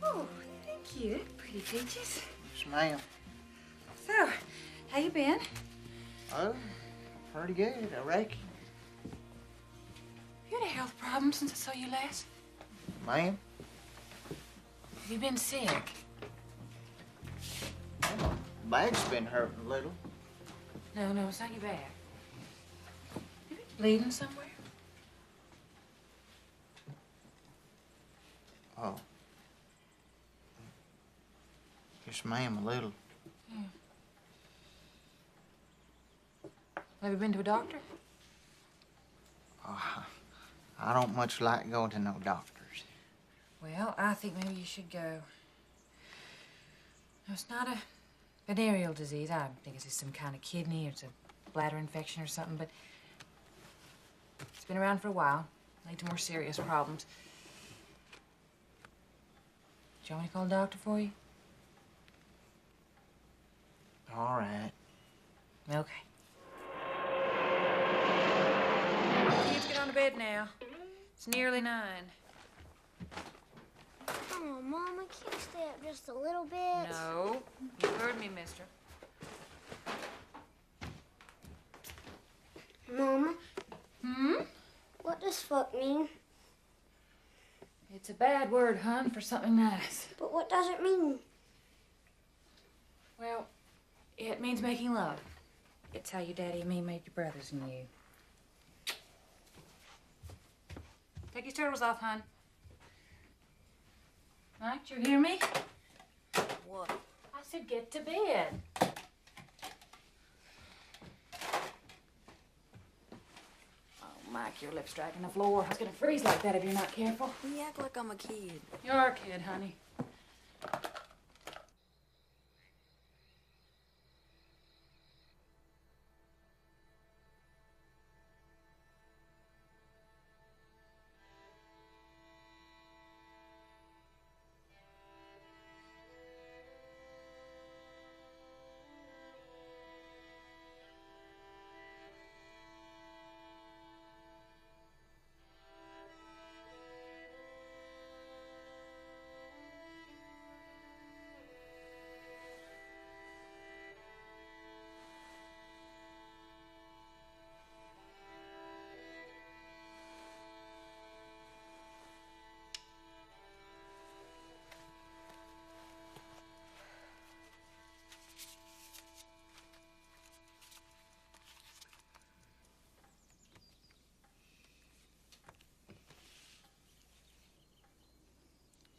Oh, thank you. Pretty peaches. Yes, ma'am. So, how you been? Oh, pretty good, I reckon. You had a health problem since I saw you last? Ma'am? Have you been sick? Well, my back's been hurting a little. No, it's not your back. You been bleeding somewhere? Oh. Yes, ma'am, a little. Yeah. Have you been to a doctor? Oh, I don't much like going to no doctors. Well, I think maybe you should go. No, it's not a venereal disease. I think it's just some kind of kidney or it's a bladder infection or something, but it's been around for a while. Lead to more serious problems. Do you want me to call a doctor for you? All right. Okay. Kids, get on to bed now. It's nearly 9. Oh, Mama, can't you stay up just a little bit? No, you heard me, mister. Mama, Hmm? what does fuck mean? It's a bad word, hon, for something nice. But what does it mean? Well, it means making love. It's how your daddy and me made your brothers and you. Take your turtles off, hon. Mike, you hear me? What? I said get to bed. Oh, Mike, your lip's striking the floor. It's gonna freeze like that if you're not careful. You act like I'm a kid. You're a kid, honey.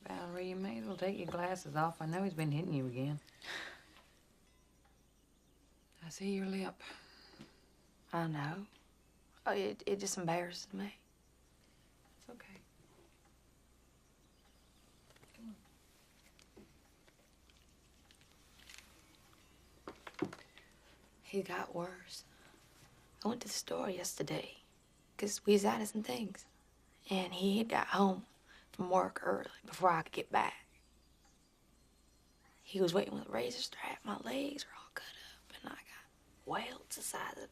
Valerie, you may as well take your glasses off. I know he's been hitting you again. I see your lip. I know. Oh, it just embarrasses me. It's okay. He got worse. I went to the store yesterday because we was out of some things. And he had got home from work early before I could get back. He was waiting with a razor strap. My legs were all cut up, and I got welts the size of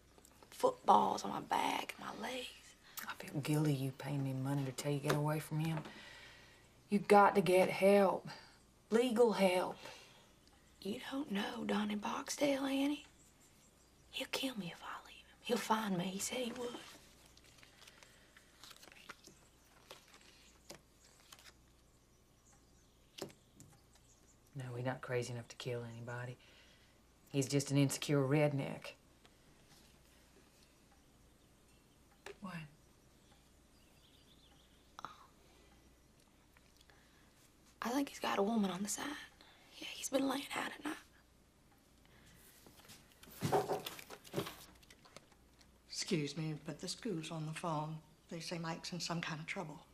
footballs on my back and my legs. I feel guilty you paying him money to tell you get away from him. You got to get help. Legal help. You don't know Donnie Boxdale, Annie. He'll kill me if I leave him. He'll find me. He said he would. No, he's not crazy enough to kill anybody. He's just an insecure redneck. What? I think he's got a woman on the side. Yeah, he's been laying out at night. Excuse me, but the school's on the phone. They say Mike's in some kind of trouble.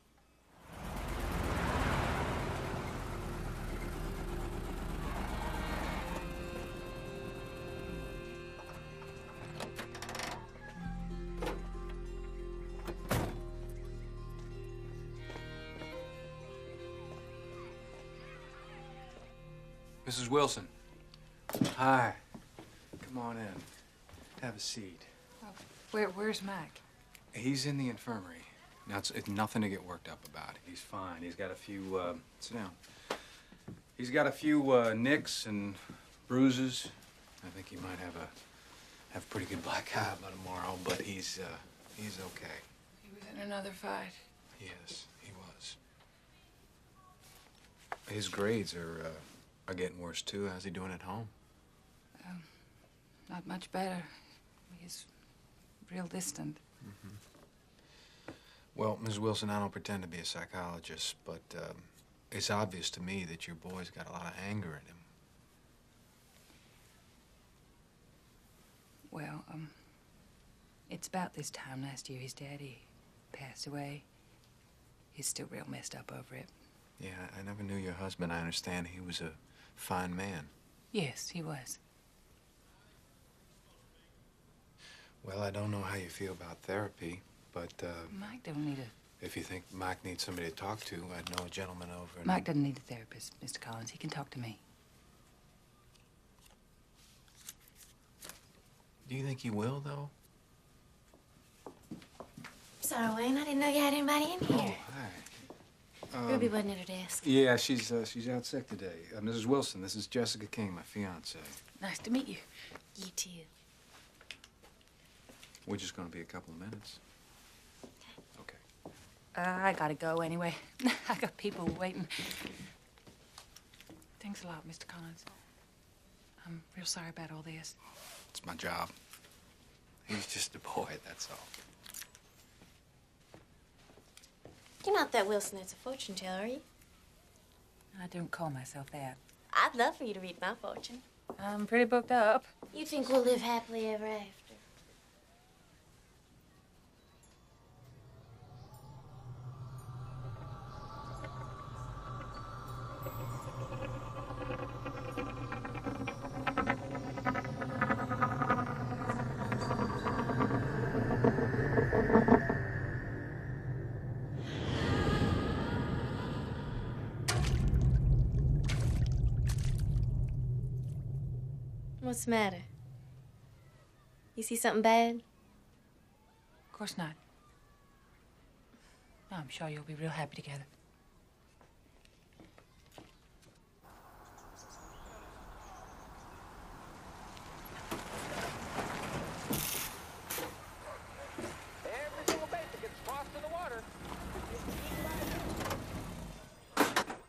Mrs. Wilson. Hi. Come on in. Have a seat. Oh, where's Mike? He's in the infirmary. Now, it's nothing to get worked up about. He's fine. He's got a few, sit down. He's got a few, nicks and bruises. I think he might have a pretty good black eye by tomorrow, but he's okay. He was in another fight. Yes, he was. His grades are getting worse, too. How's he doing at home? Not much better. He's real distant. Mm-hmm. Well, Ms. Wilson, I don't pretend to be a psychologist, but it's obvious to me that your boy's got a lot of anger in him. Well, it's about this time last year his daddy passed away. He's still real messed up over it. Yeah, I never knew your husband. I understand he was a fine man. Yes, he was. Well, I don't know how you feel about therapy, but Mike don't need a... if you think Mike needs somebody to talk to, I'd know a gentleman over in... Mike doesn't need a therapist, Mr. Collins. He can talk to me. Do you think he will, though? Sorry, Wayne. I didn't know you had anybody in here. Oh, hi. Ruby wasn't at her desk. Yeah, she's out sick today. Mrs. Wilson, this is Jessica King, my fiancée. Nice to meet you. You too. We're just going to be a couple of minutes. Okay. I gotta go anyway. I got people waiting. Thanks a lot, Mr. Collins. I'm real sorry about all this. It's my job. He's just a boy, that's all. You're not that Wilson that's a fortune teller, are you? I don't call myself that. I'd love for you to read my fortune. I'm pretty booked up. You think we'll live happily ever after? What's the matter? You see something bad? Of course not. No, I'm sure you'll be real happy together. Every single basic gets tossed in the water.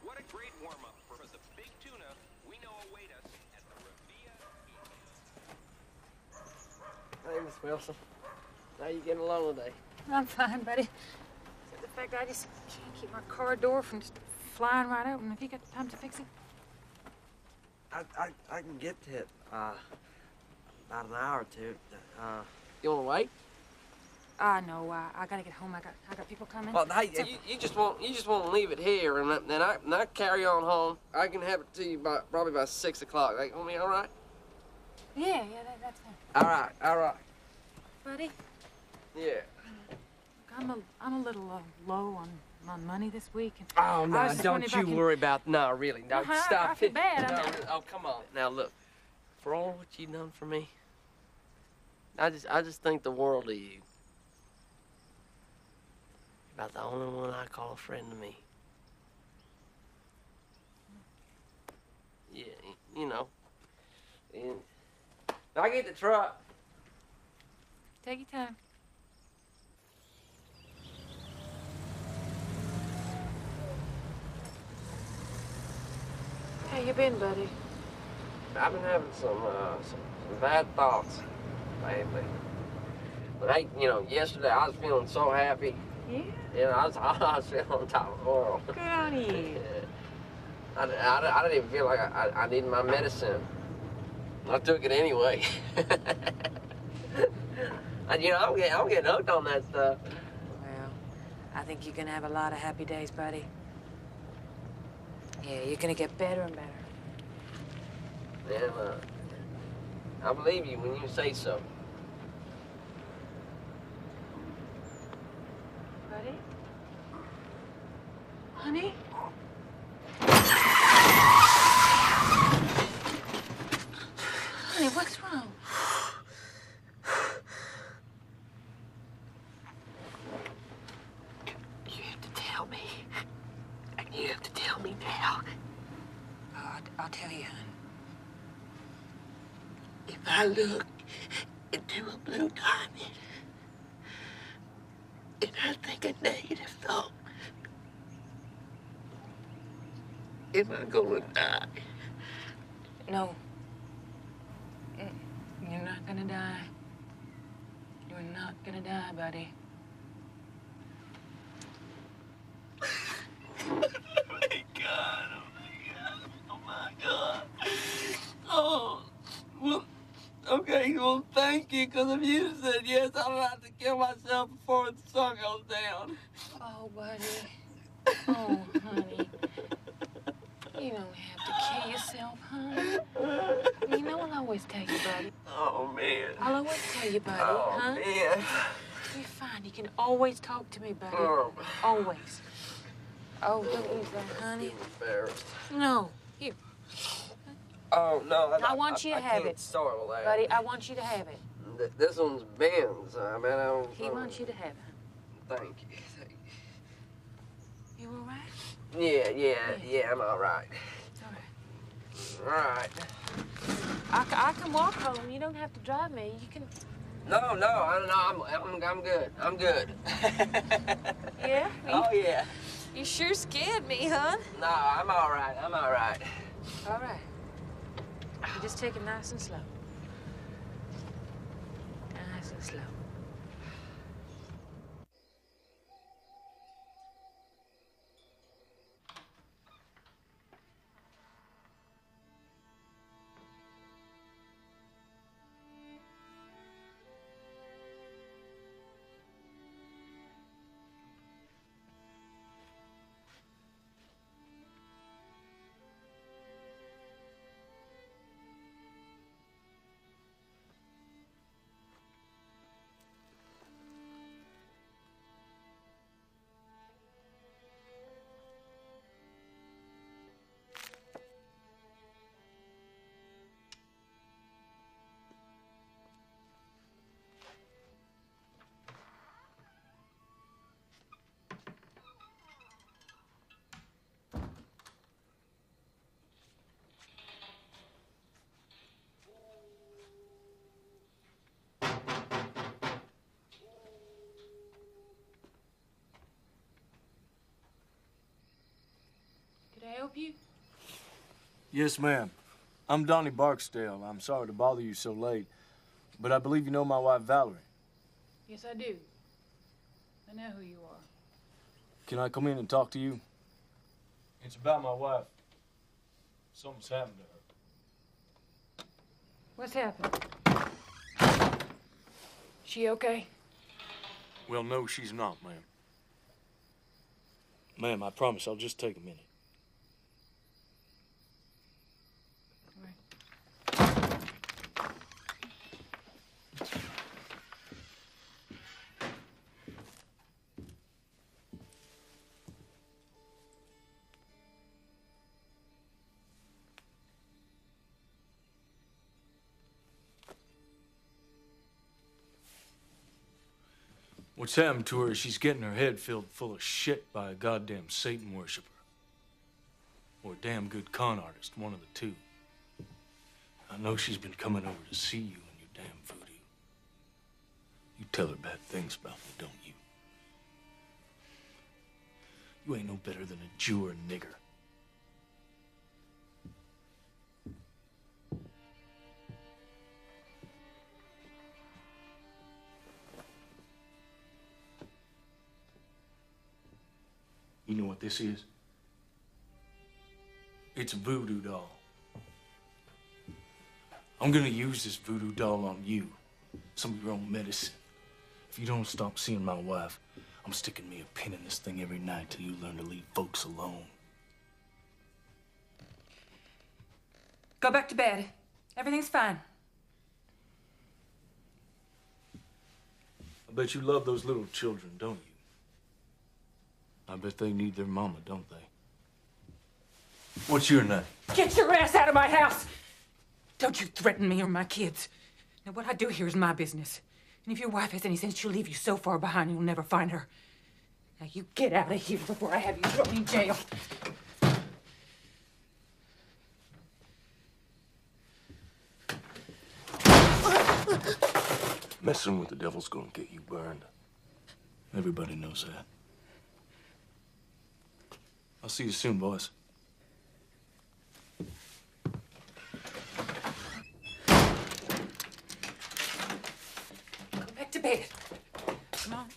What a great warm-up for the big tuna we know await us at the Revilla. Hey, Miss Wilson. How you getting along today? I'm fine, buddy. Except the fact I just can't keep my car door from just flying right open. Have you got time to fix it? I can get to it, about an hour or two. You wanna wait? No, I gotta get home. I got people coming. Well, hey, you just want to leave it here, and then I carry on home. I can have it to you probably by 6 o'clock. Like, I mean, all right? Yeah, that's fine. All right. Buddy, Yeah. I'm a little low on money this week. And Oh I no, was just don't wondering if I you can- worry about. No, really, no. Uh-huh, Stop I feel it. bad. No, I'm- really. Oh, come on. Now look, for all what you've done for me, I just think the world of you. You're about the only one I call a friend to me. Yeah, you know. And I get the truck. Take your time. How you been, buddy? I've been having some bad thoughts lately. But hey, yesterday I was feeling so happy. Yeah. I was feeling on top of the world. Good on you. I didn't even feel like I needed my medicine. I took it anyway. And I'm getting hooked on that stuff. Well, I think you're gonna have a lot of happy days, buddy. Yeah, you're gonna get better and better. And I believe you when you say so. Buddy? Honey? Honey, what's wrong? You have to tell me. And you have to tell me now. I'll tell you, hon. If I look into a blue diamond and I think a negative thought, am I gonna die? No. You're not gonna die. You're not gonna die, buddy. Oh my God, oh my God, oh my God. Oh, well, okay, well, thank you, because if you said yes, I don't have to kill myself before the sun goes down. Oh, buddy. Oh, honey. You don't have to kill yourself, honey. You know I'll always tell you, buddy. Oh, man. I'll always tell you, buddy, Oh, huh? man. You're fine. You can always talk to me, buddy. Oh. Always. Oh, don't use that, honey. I'm embarrassed. No. Here, Oh, no. I want you to have can't it. soil that. buddy. I want you to have it. This one's Ben's. I mean, I don't... He wants you to have it. Thank you. You all right? Yeah, I'm all right. It's all right. All right. I can walk home. You don't have to drive me. You can I'm good. I'm good. Yeah? Oh, yeah. You sure scared me, huh? No, I'm all right. I'm all right. All right. You just take it nice and slow. Nice and slow. Could I help you? Yes, ma'am. I'm Donnie Barksdale. I'm sorry to bother you so late, but I believe you know my wife, Valerie. Yes, I do. I know who you are. Can I come in and talk to you? It's about my wife. Something's happened to her. What's happened? She okay? Well, no, she's not, ma'am. Ma'am, I promise I'll just take a minute. What's happened to her is she's getting her head filled full of shit by a goddamn Satan worshiper. Or a damn good con artist, one of the two. I know she's been coming over to see you and your damn voodoo. You tell her bad things about me, don't you? You ain't no better than a Jew or a nigger. You know what this is? It's a voodoo doll. I'm gonna use this voodoo doll on you. Some of your own medicine. If you don't stop seeing my wife, I'm sticking me a pin in this thing every night till you learn to leave folks alone. Go back to bed. Everything's fine. I bet you love those little children, don't you? I bet they need their mama, don't they? What's your name? Get your ass out of my house! Don't you threaten me or my kids. Now, what I do here is my business. And if your wife has any sense, she'll leave you so far behind you'll never find her. Now, you get out of here before I have you thrown in jail. Messing with the devil's gonna get you burned. Everybody knows that. I'll see you soon, boys. Go back to bed. Come on.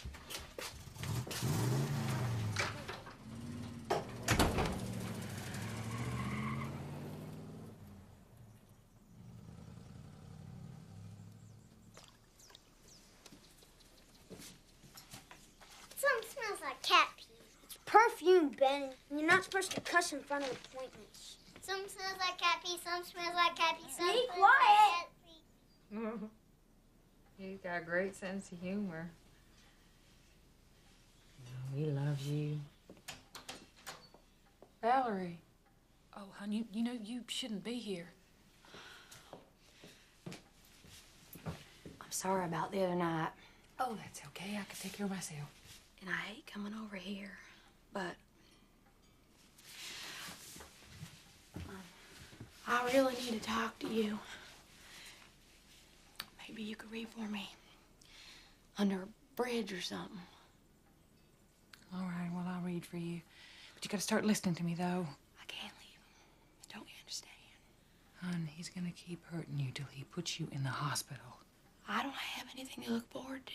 Something smells like cat pee. It's perfume, Ben. And you're not supposed to cuss in front of appointments. Some smells like cat pee, some smells like cat pee, some Be smells quiet. like cat pee. He's got a great sense of humor. He loves you. Valerie. Oh, honey, you know you shouldn't be here. I'm sorry about the other night. Oh, that's okay. I can take care of myself. And I hate coming over here, but I really need to talk to you. Maybe you could read for me. under a bridge or something. All right, well, I'll read for you. But you gotta start listening to me, though. I can't leave him. Don't you understand? Hon, he's gonna keep hurting you till he puts you in the hospital. I don't have anything to look forward to.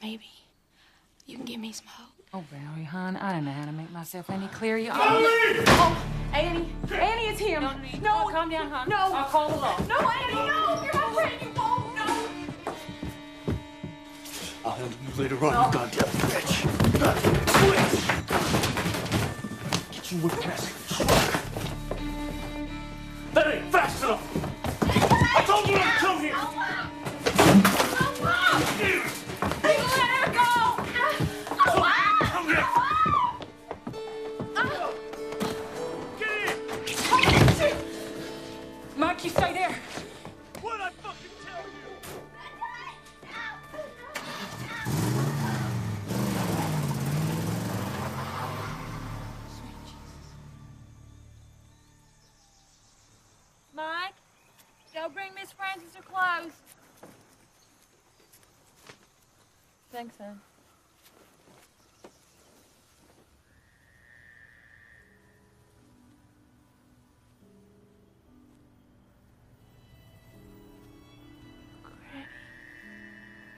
Maybe you can give me some hope. Oh, Valerie, hon, I don't know how to make myself any clearer. You Oh, Annie. Annie, it's him. No, calm down, hon. No. I'll call the law. No, Annie, no. You're my friend. You won't. No. I'll handle you later on, you goddamn bitch. Get you with past the truck. That ain't fast enough. I told you not to come here. Let her go. Come here. Mike, you stay there. What'd I fucking tell you? Mike, go bring Miss Frances her clothes. Thanks, hon.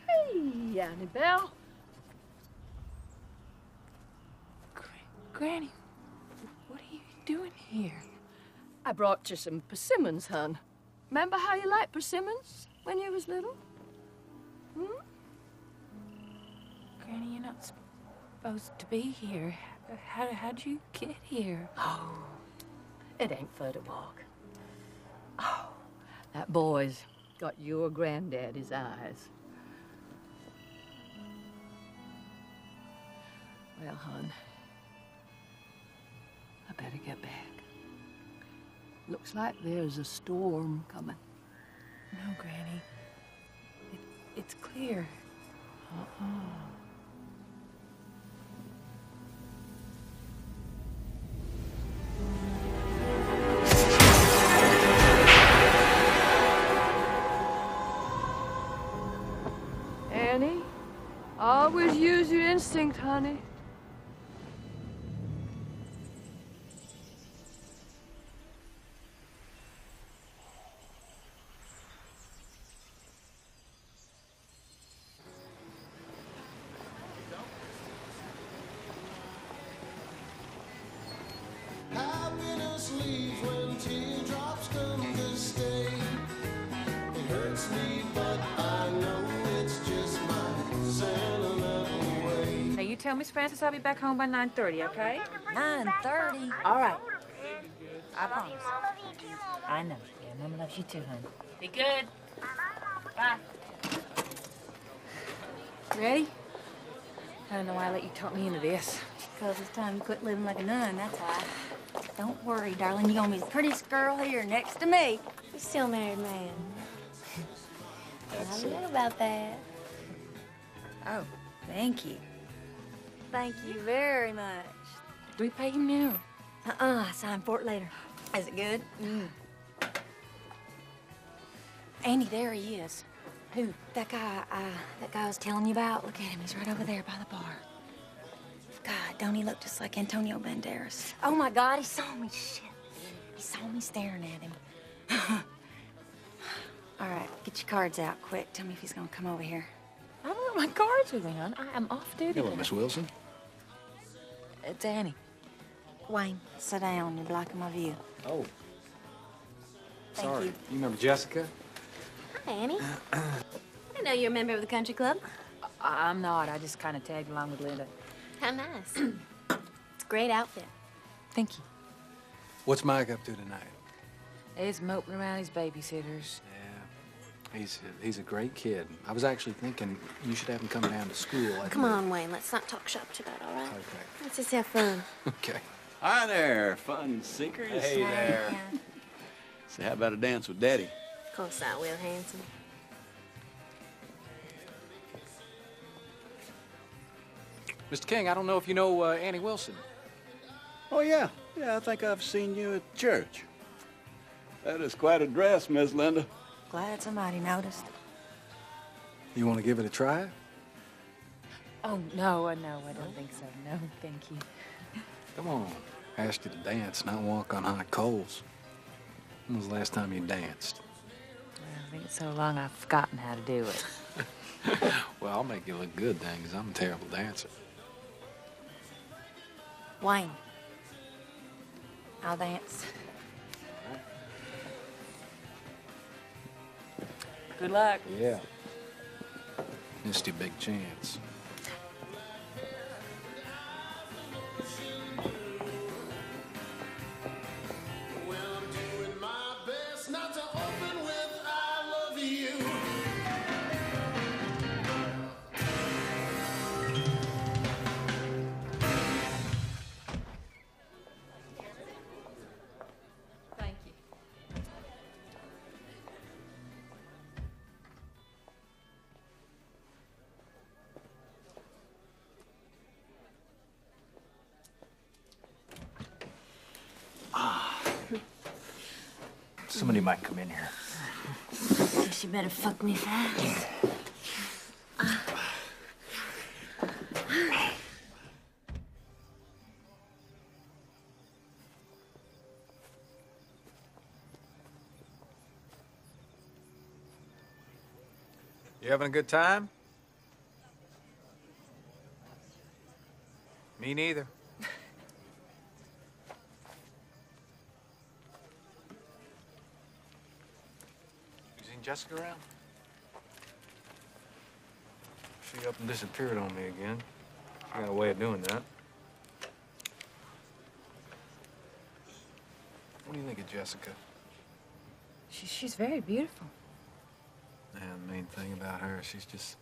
Hey, Annabelle. Granny, what are you doing here? I brought you some persimmons, hon. Remember how you liked persimmons when you was little? Hmm? Granny, you're not supposed to be here. How'd you get here? Oh, it ain't fur to walk. Oh, that boy's got your granddaddy's eyes. Well, hon, I better get back. Looks like there's a storm coming. No, Granny. It's clear. Annie, always use your instinct, honey. Happiness leaves when teardrops come to stay. It hurts me, but I know it's just my sentimental way. Now, you tell Miss Frances I'll be back home by 9:30, okay? 9:30. All right. I promise. I know. Yeah, Mama loves you too, honey. Be good. Bye. Ready? I don't know why I let you talk me into this. Because it's time you quit living like a nun, that's why. Don't worry, darling. You're going to be the prettiest girl here next to me. You're still married man. I don't know about that. Oh, thank you. Thank you very much. Do we pay him now? I sign for it later. Is it good? Andy, there he is. Who? That guy I was telling you about. Look at him. He's right over there by the bar. God, don't he look just like Antonio Banderas? Oh, my God, he saw me. Shit. He saw me staring at him. All right, get your cards out quick. Tell me if he's gonna come over here. I don't want my cards with me, hon. I am off duty. Hello, Miss Wilson. It's Annie. Wayne, sit down. You're blocking my view. Oh. Thank Sorry. you. You remember Jessica? Hi, Annie. I didn't know you were a member of the country club. I'm not. I just kind of tagged along with Linda. How nice. It's a great outfit. Thank you. What's Mike up to tonight? He's moping around his babysitters. Yeah. He's a great kid. I was actually thinking you should have him come down to school. Come on, Wayne. Let's not talk shop tonight, all right? Okay. Let's just have fun. Okay. Hi there, fun seekers. Hey there. So how about a dance with Daddy? Of course I will, handsome. Mr. King, I don't know if you know Annie Wilson. Oh, yeah. Yeah, I think I've seen you at church. That is quite a dress, Miss Linda. Glad somebody noticed. You want to give it a try? Oh, no, no, I don't think so. No, thank you. Come on. I asked you to dance, not walk on hot coals. When was the last time you danced? Well, I think it's so long I've forgotten how to do it. Well, I'll make you look good then, because I'm a terrible dancer. Wayne. I'll dance. Good luck. Yeah. Missed your big chance. Thank you. Somebody might come in here. Guess you better fuck me fast. You having a good time? Me neither. You seen Jessica around? She up and disappeared on me again. She got a way of doing that. What do you think of Jessica? She's very beautiful. Yeah, the main thing about her, she's just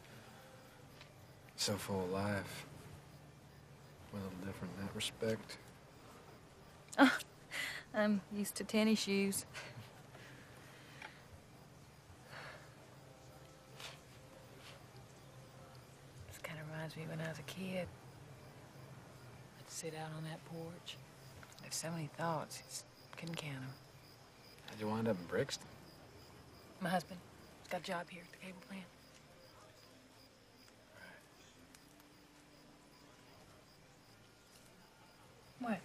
so full of life. We're a little different in that respect. Oh, I'm used to tennis shoes. This kind of reminds me when I was a kid. I'd sit out on that porch. There's so many thoughts, couldn't count them. How'd you wind up in Brixton? My husband. He's got a job here at the cable plant. What?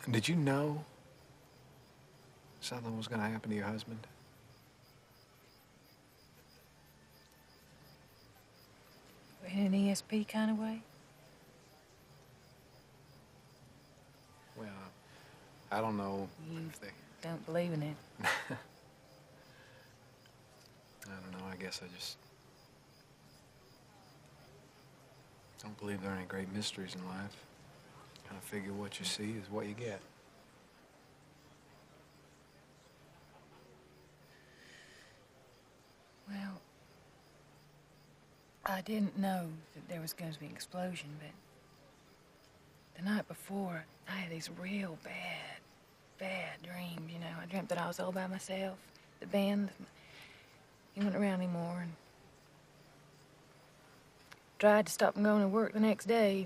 Did you know something was going to happen to your husband? In an ESP kind of way? Well, I don't know if they... Don't believe in it. I don't know. I guess I just don't believe there are any great mysteries in life. Kind of figure what you see is what you get. Well, I didn't know that there was going to be an explosion, but the night before, I had these real bad dreams, you know. I dreamt that I was all by myself. The band, he wasn't around anymore, and tried to stop him going to work the next day.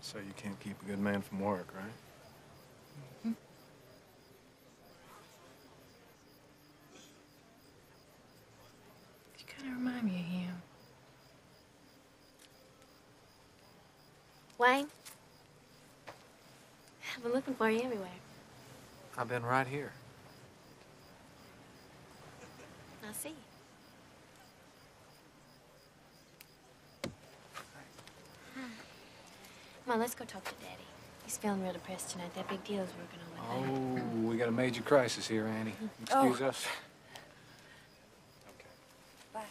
So you can't keep a good man from work, right? Mm-hmm. You kind of remind me of him. Wayne? I've been looking for you everywhere. I've been right here. I see. Come on, let's go talk to Daddy. He's feeling real depressed tonight. That big deal is working on my Oh, we got a major crisis here, Annie. Excuse us. Bye.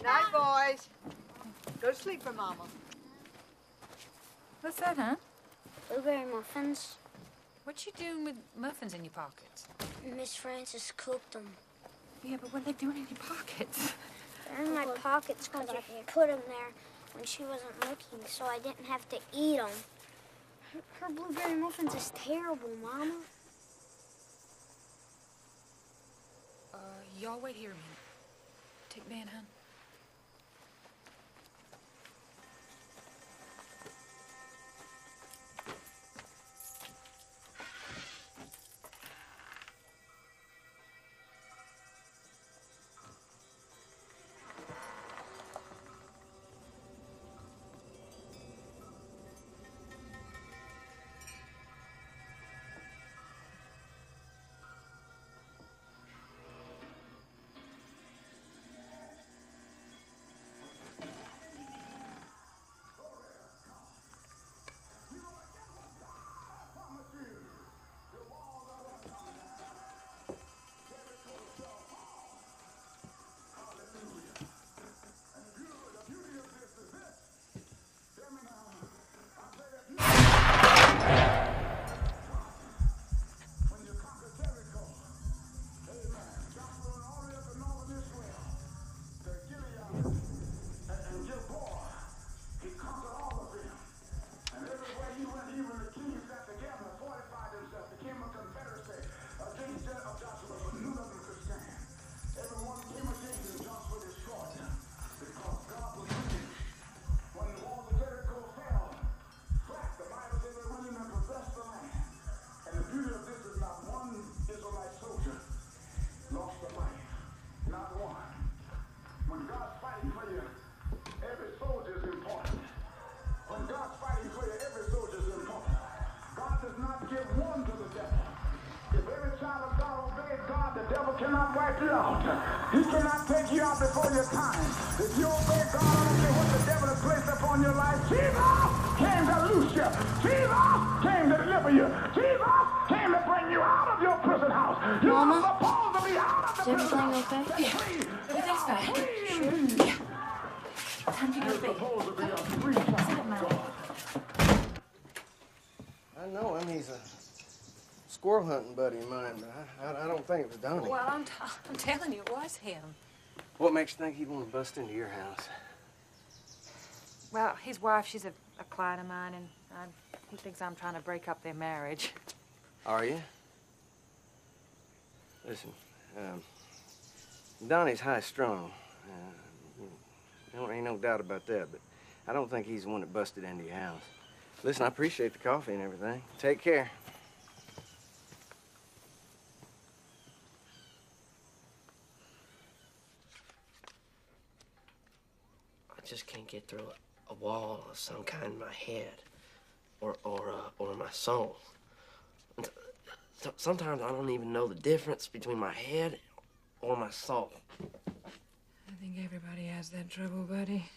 Night, boys. Go to sleep for Mama. What's that, huh? Blueberry muffins. What you doing with muffins in your pockets? Miss Frances cooked them. Yeah, but what are they doing in your pockets? They're in my pockets because I put them there when she wasn't looking, so I didn't have to eat them. Her blueberry muffins is terrible, Mama. Y'all wait here a minute. Take Ben, hon. time. If you obey God, I don't care what the devil has placed upon your life. Jesus came to loose you. Jesus came to deliver you. Jesus came to bring you out of your prison house. You are supposed to be out of the prison house. Is everything okay? Yeah. Everything's fine. Sure. Yeah. Time to go to bed. I know him. He's a squirrel hunting buddy of mine, but I don't think it was Donnie. Well, I'm telling you, it was him. What makes you think he'd want to bust into your house? Well, his wife, she's a client of mine, and he thinks I'm trying to break up their marriage. Are you? Listen, Donnie's high-strung. Ain't no doubt about that, but I don't think he's the one that busted into your house. Listen, I appreciate the coffee and everything. Take care. I just can't get through a wall of some kind in my head or my soul. And sometimes I don't even know the difference between my head or my soul. I think everybody has that trouble, buddy.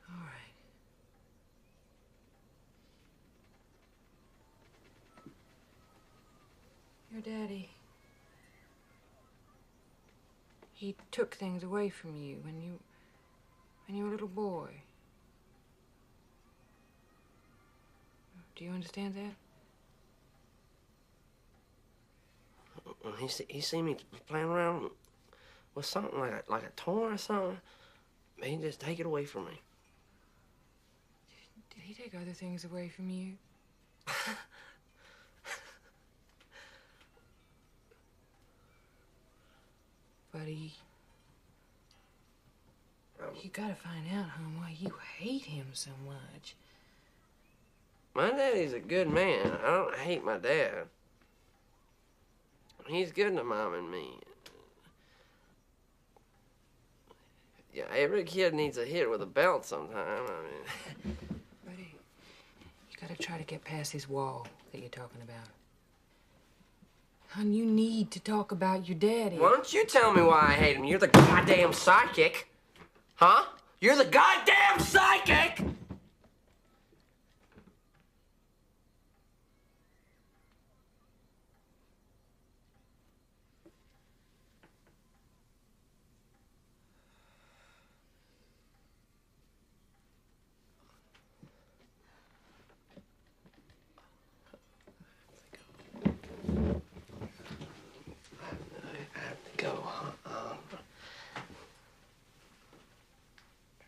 All right. Your daddy, he took things away from you when you were a little boy. Do you understand that? When he seen me playing around with something like a toy or something, he'd just take it away from me. Did he take other things away from you? Buddy, you gotta find out, hon, why you hate him so much. My daddy's a good man. I don't hate my dad. He's good to Mom and me. Yeah, every kid needs a hit with a belt sometime. I mean... Buddy, you gotta try to get past this wall that you're talking about. Hon, you need to talk about your daddy. Why don't you tell me why I hate him? You're the goddamn psychic. Huh? You're the goddamn psychic! Go, huh?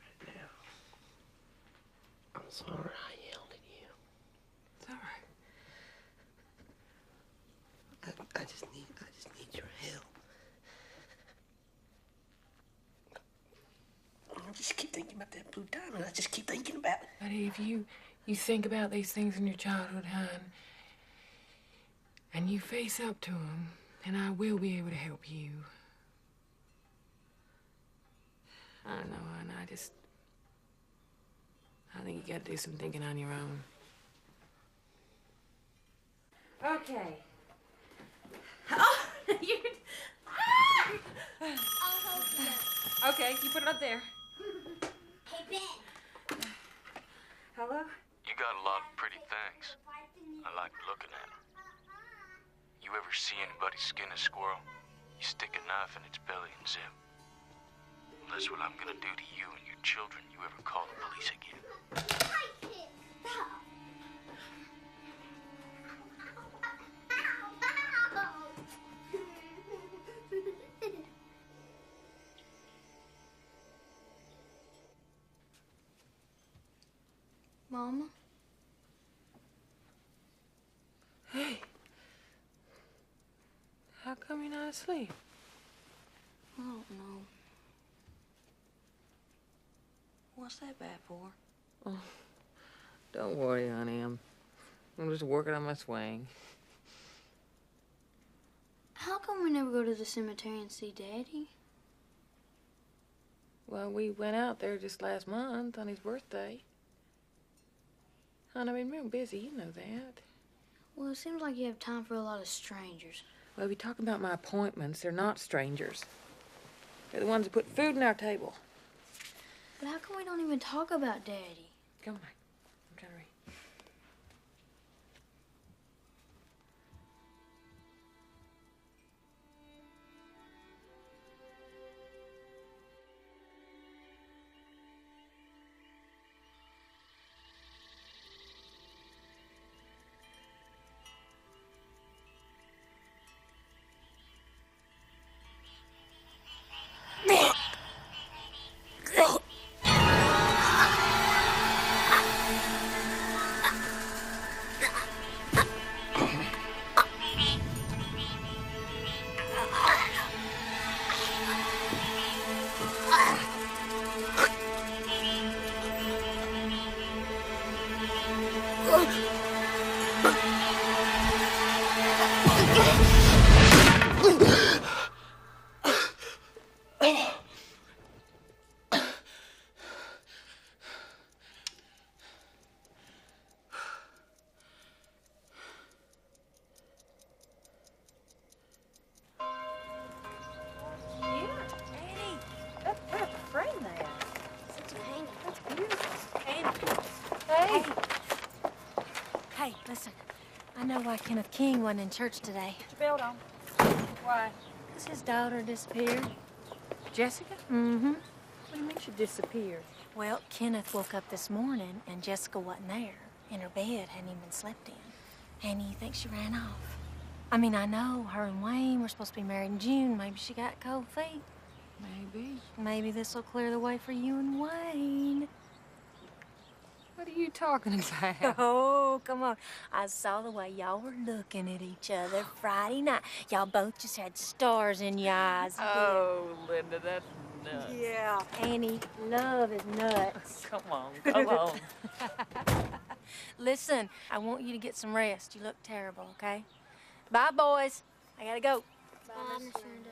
Right now. I'm sorry I yelled at you. It's all right. I just need your help. I just keep thinking about that blue diamond. I just keep thinking about it. Buddy, if you think about these things in your childhood, hon, and you face up to them, then I will be able to help you. I don't know, hon. I think you gotta do some thinking on your own. Okay. Oh, you... I'll help you. Okay, you put it up there. Hey, Ben. Hello? You got a lot of pretty things. I like looking at them. You ever see anybody skin a squirrel? You stick a knife in its belly and zip. Well, that's what I'm gonna do to you and your children. You ever call the police again? I can't stop. Mama? Hey. How come you're not asleep? I don't know. What's that bad for? Oh, don't worry, honey. I'm just working on my swing. How come we never go to the cemetery and see Daddy? Well, we went out there just last month on his birthday. Hon, I mean, we're busy, you know that. Well, it seems like you have time for a lot of strangers. Well, we talk about my appointments. They're not strangers. They're the ones that put food on our table. But how come we don't even talk about Daddy? Come on, I'm trying to read. Hey, listen. I know why Kenneth King wasn't in church today. Put your belt on. Why? Because his daughter disappeared. Jessica? Mm-hmm. What do you mean she disappeared? Well, Kenneth woke up this morning and Jessica wasn't there. And her bed hadn't even been slept in. And he thinks she ran off. I mean, I know her and Wayne were supposed to be married in June. Maybe she got cold feet. Maybe. Maybe this will clear the way for you and Wayne. What are you talking about? Oh, come on. I saw the way y'all were looking at each other Friday night. Y'all both just had stars in your eyes. Oh, Linda, that's nuts. Yeah, Annie, love is nuts. Come on, come on. Listen, I want you to get some rest. You look terrible, okay? Bye, boys. I gotta go. Bye, Miss Linda.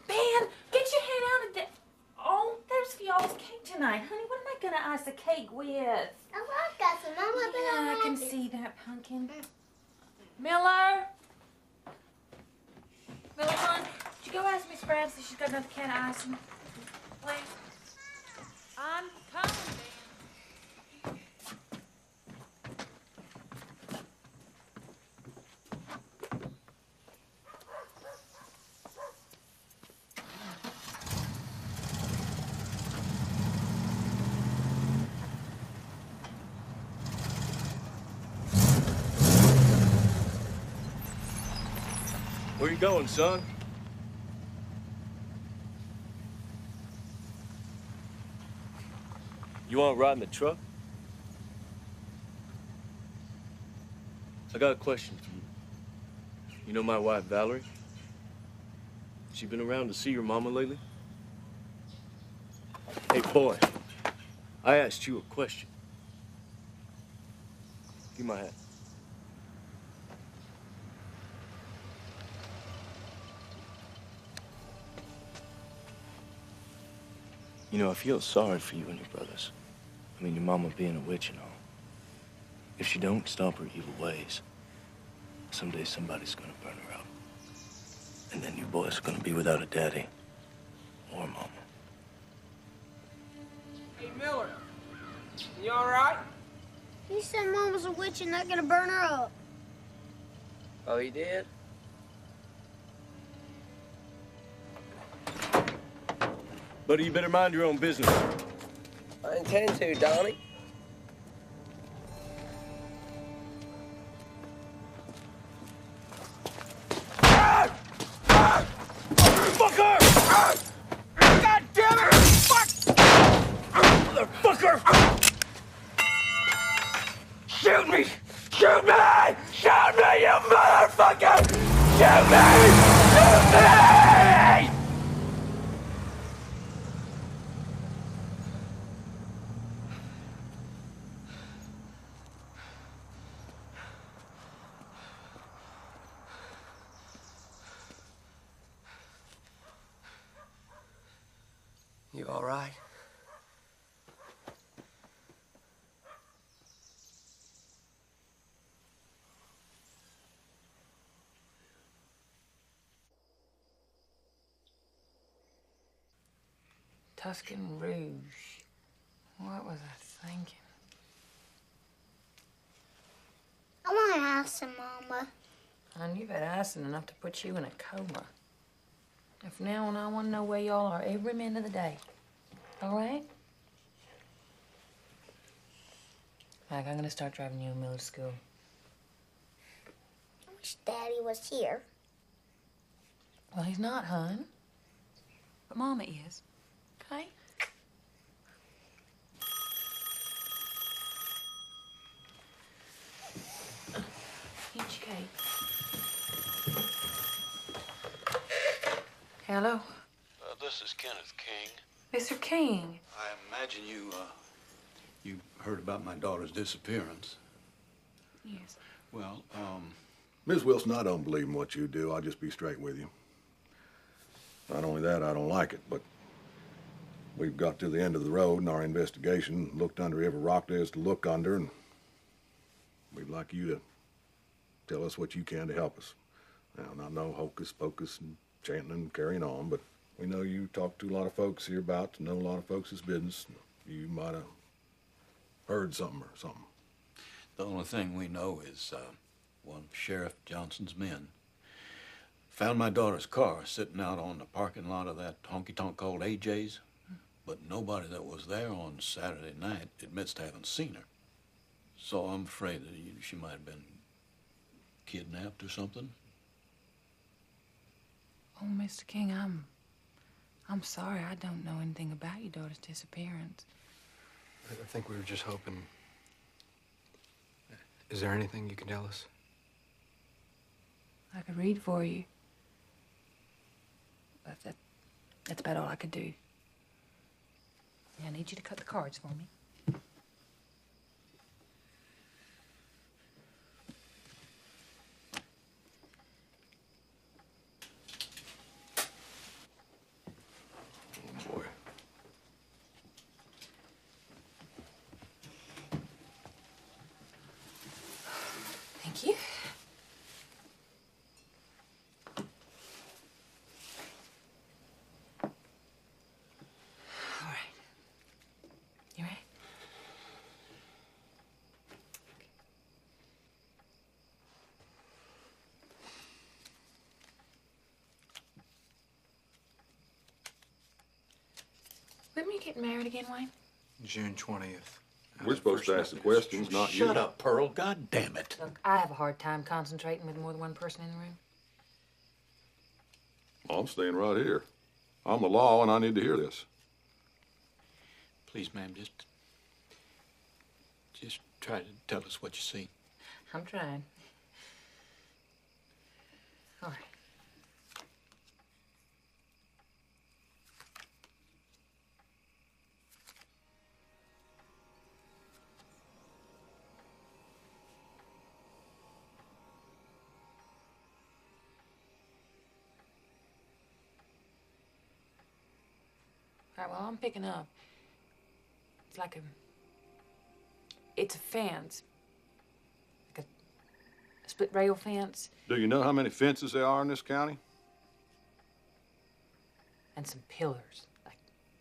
Ben, get your head out of there. Oh, there's y'all's cake tonight, honey. What am I gonna ice the cake with? I like that, so Mama, but Yeah, I can see that, pumpkin. Miller? Miller, hon, would you go ask Miss Bradley if she's got another can of icing? Please. I'm coming, Ben. Where you going, son? You want to ride in the truck? I got a question for you. You know my wife, Valerie? She been around to see your mama lately? Hey, boy, I asked you a question. Give me my hat. You know, I feel sorry for you and your brothers. I mean, your mama being a witch and all. If she don't stop her evil ways, someday somebody's gonna burn her up. And then you boys are gonna be without a daddy or a mama. Hey, Miller. You all right? He said Mom was a witch and not gonna burn her up. Oh, he did? Buddy, you better mind your own business. I intend to, Donnie. Fucker! God damn it! Fuck! Motherfucker! Shoot me! Shoot me! Shoot me, you motherfucker! Shoot me! Shoot me! You all right? Tuscan Rouge. What was I thinking? I want icing, Mama. Hon, you've had icing enough to put you in a coma. And from now on, I want to know where y'all are every minute of the day. All right? Mike, I'm going to start driving you in middle school. I wish Daddy was here. Well, he's not, hon. But Mama is. Okay? Here's your cake. Hello? This is Kenneth King. Mr. King. I imagine you heard about my daughter's disappearance. Yes. Well, Miss Wilson, I don't believe in what you do. I'll just be straight with you. Not only that, I don't like it, but we've got to the end of the road in our investigation, looked under every rock there is to look under, and we'd like you to tell us what you can to help us. Now, not no hocus pocus and chanting and carrying on, but we know you talk to a lot of folks hereabouts, know a lot of folks' business. You might have heard something or something. the only thing we know is one of Sheriff Johnson's men found my daughter's car sitting out on the parking lot of that honky-tonk called AJ's, but nobody that was there on Saturday night admits to having seen her. So I'm afraid that she might have been kidnapped or something. Oh, Mr. King, I'm sorry. I don't know anything about your daughter's disappearance. I think we were just hoping. Is there anything you can tell us? I could read for you. But that's about all I could do. I need you to cut the cards for me. Oh, boy. Thank you. All right. You ready? When are you getting married again, Wayne? June 20th. We're supposed to ask the questions, not you. Shut up, Pearl. God damn it. Look, I have a hard time concentrating with more than one person in the room. I'm staying right here. I'm the law, and I need to hear this. Please, ma'am, just try to tell us what you see. I'm trying. All right. All right, well, I'm picking up. It's like it's a fence. Like a split rail fence. Do you know how many fences there are in this county? And some pillars, like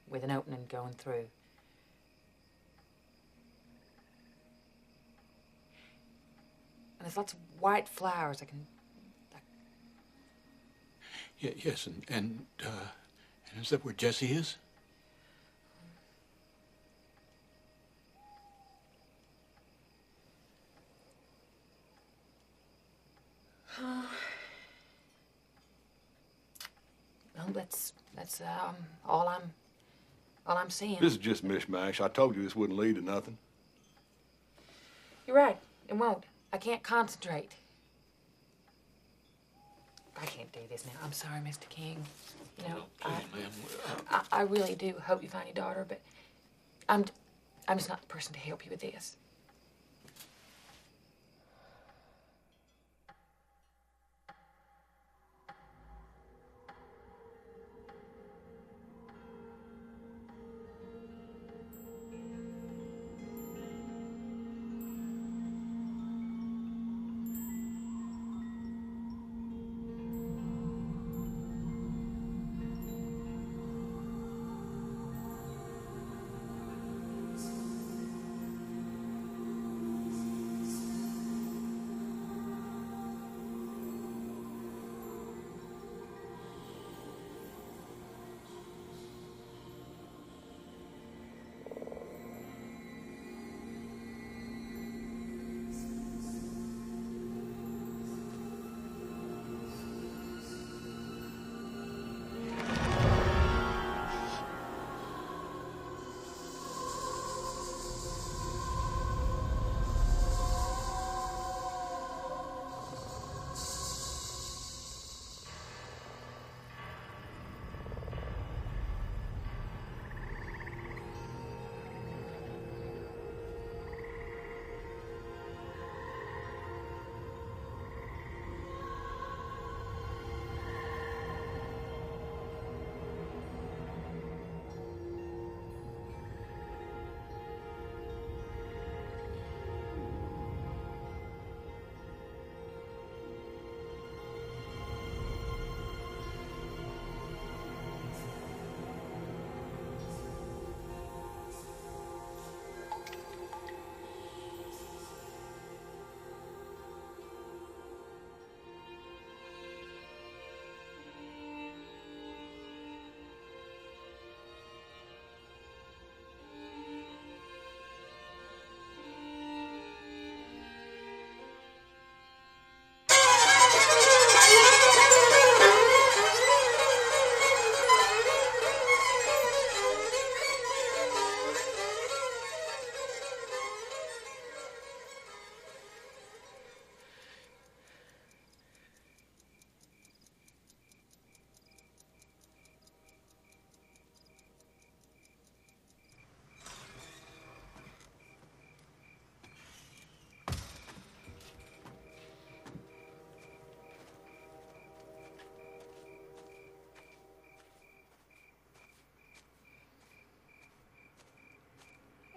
with an opening going through. And there's lots of white flowers. Yes, and is that where Jesse is? No, that's all I'm seeing. This is just mishmash. I told you this wouldn't lead to nothing. You're right. It won't. I can't concentrate. I can't do this now. I'm sorry, Mr. King. You know, Please, ma'am. I really do hope you find your daughter, but I'm just not the person to help you with this.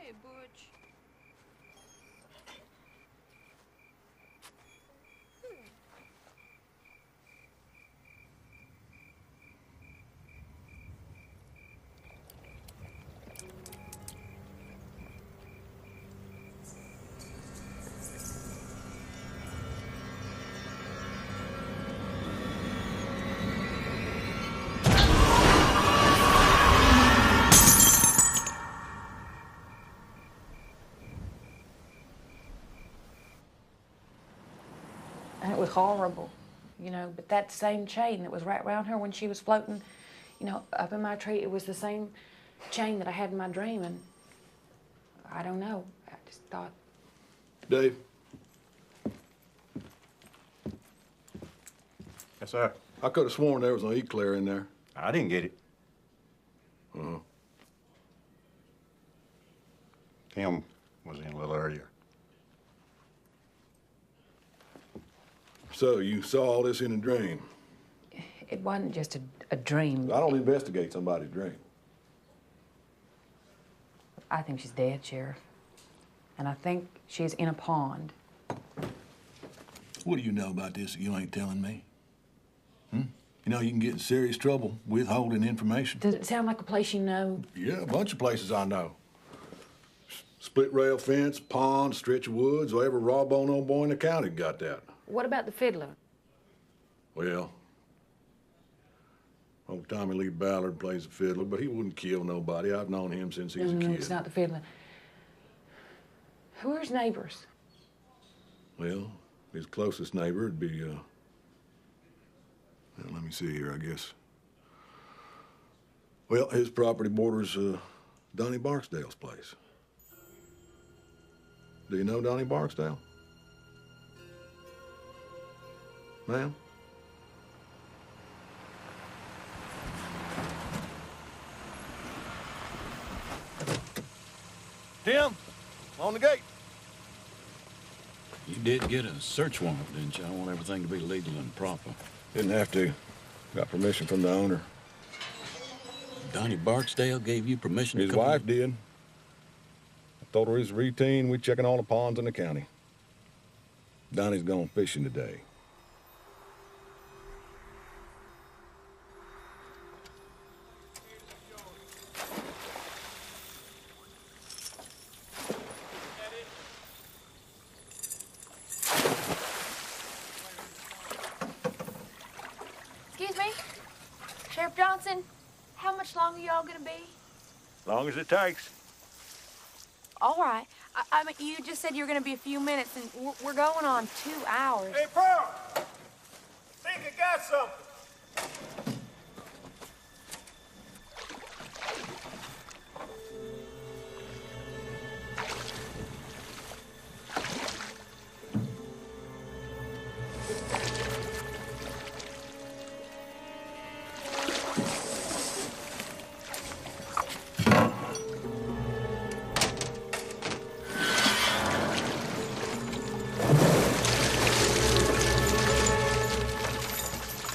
Hey, Butch. And it was horrible, you know, but that same chain that was right around her when she was floating, you know, up in my tree, it was the same chain that I had in my dream, and I don't know. I just thought. Dave? Yes, sir. I could have sworn there was an eclair in there. I didn't get it. Uh-huh. Tim was in a little earlier. So, you saw all this in a dream? It wasn't just a dream. I don't investigate somebody's dream. I think she's dead, Sheriff. And I think she's in a pond. What do you know about this that you ain't telling me? You know you can get in serious trouble withholding information. Does it sound like a place you know? Yeah, a bunch of places I know. Split rail fence, pond, stretch of woods, or every raw-bone old boy in the county got that. What about the fiddler? Well, old Tommy Lee Ballard plays the fiddler, but he wouldn't kill nobody. I've known him since he was a No, kid. it's not the fiddler. Who are his neighbors? Well, his closest neighbor would be, well, let me see here, I guess. Well, his property borders Donnie Barksdale's place. Do you know Donnie Barksdale? Ma'am? Tim, on the gate. You did get a search warrant, didn't you? I want everything to be legal and proper. Didn't have to. Got permission from the owner. Donnie Barksdale gave you permission to His come in? wife did. I told her it's routine. We checking all the ponds in the county. Donnie's gone fishing today. Excuse me? Sheriff Johnson, how much longer y'all gonna be? Long as it takes. All right. I mean, you just said you were gonna be a few minutes, and we're going on 2 hours. Hey, Pearl! Think I got something.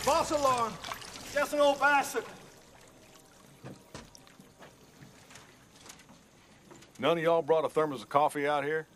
False alarm. Just an old bicycle. None of y'all brought a thermos of coffee out here?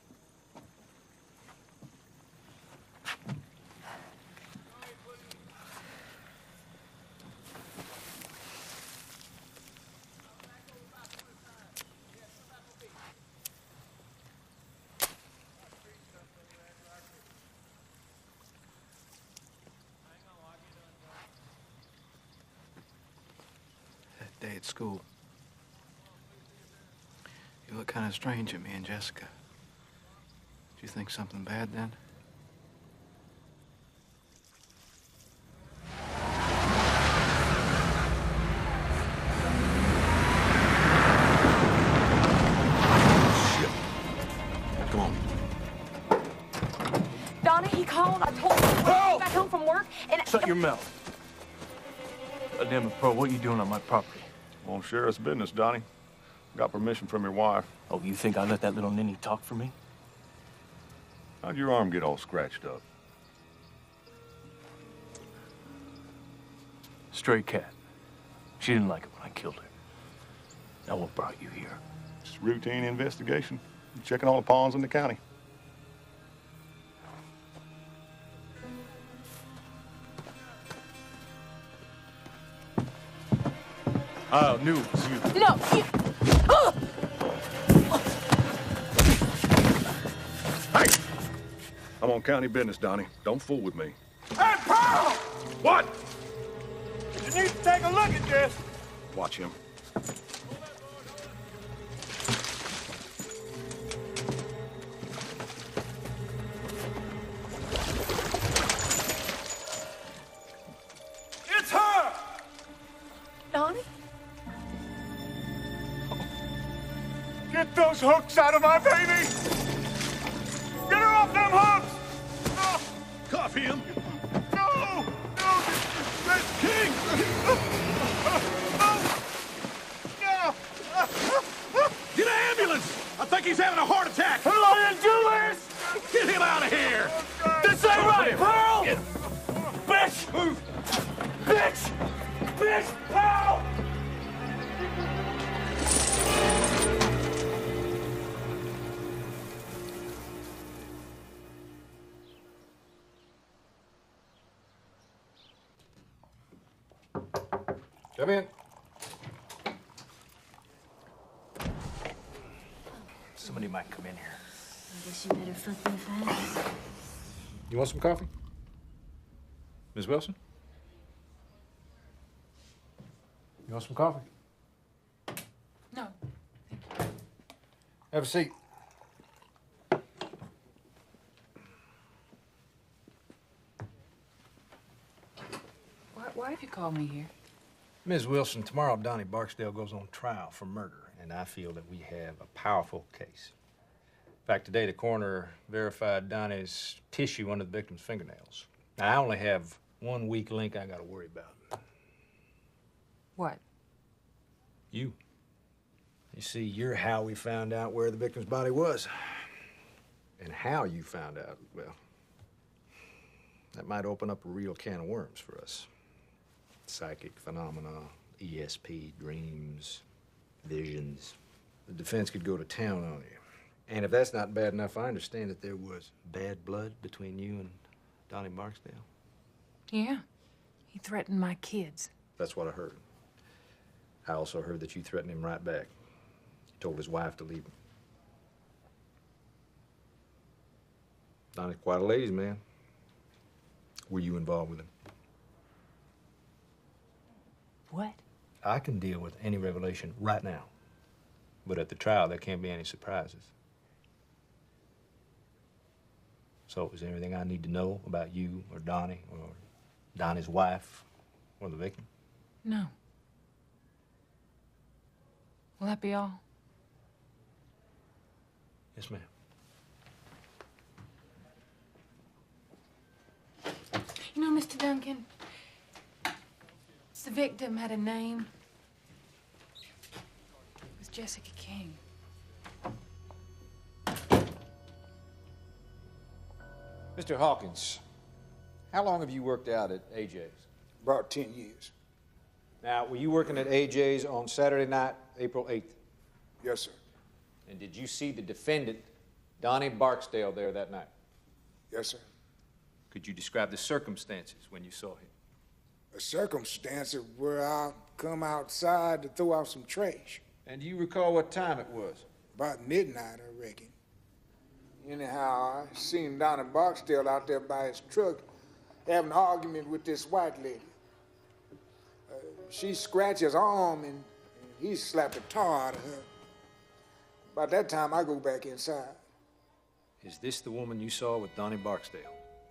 That day at school, you looked kind of strange at me and Jessica. Did you think something bad then? Come on. Donnie, he called. I told him when I came back home from work, and Shut your mouth. Damn it, Pearl, what are you doing on my property? On sheriff's business, Donnie. Got permission from your wife. Oh, you think I let that little ninny talk for me? How'd your arm get all scratched up? Stray cat. She didn't like it when I killed her. Now what brought you here? Just routine investigation. Checking all the ponds in the county. I knew it was you. No, you... Hey! I'm on county business, Donnie. Don't fool with me. Hey, Pearl! What? You need to take a look at this. Watch him. It's her! Donnie? Get those hooks out of my baby! Get her off them hooks! No! Cuff him! No! No! That's King! Get an ambulance! I think he's having a heart attack! Hello, Julius! Get him out of here! This ain't right, Pearl! Bitch! Move! Bitch! Bitch! Pearl! Come in. Somebody might come in here. I guess you better fucking fast. You want some coffee? Ms. Wilson? You want some coffee? No. Have a seat. Why have you called me here? Ms. Wilson, tomorrow Donnie Barksdale goes on trial for murder, and I feel that we have a powerful case. In fact, today the coroner verified Donnie's tissue under the victim's fingernails. Now, I only have one weak link I gotta worry about. What? You. You see, you're how we found out where the victim's body was. And how you found out, well, that might open up a real can of worms for us. Psychic phenomena, ESP, dreams, visions. The defense could go to town on you. And if that's not bad enough, I understand that there was bad blood between you and Donnie Barksdale. Yeah. He threatened my kids. That's what I heard. I also heard that you threatened him right back. You told his wife to leave him. Donnie's quite a ladies' man. Were you involved with him? What? I can deal with any revelation right now. But at the trial, there can't be any surprises. So, is there anything I need to know about you or Donnie or Donnie's wife or the victim? No. Will that be all? Yes, ma'am. You know, Mr. Duncan, the victim had a name. It was Jessica King. Mr. Hawkins, how long have you worked out at AJ's? About 10 years. Now, were you working at AJ's on Saturday night, April 8th? Yes, sir. And did you see the defendant, Donnie Barksdale, there that night? Yes, sir. Could you describe the circumstances when you saw him? A circumstance where I come outside to throw out some trash. And do you recall what time it was? About midnight, I reckon. Anyhow, I seen Donnie Barksdale out there by his truck having an argument with this white lady. She scratched his arm and he slapped the tar out of her. By that time, I go back inside. Is this the woman you saw with Donnie Barksdale?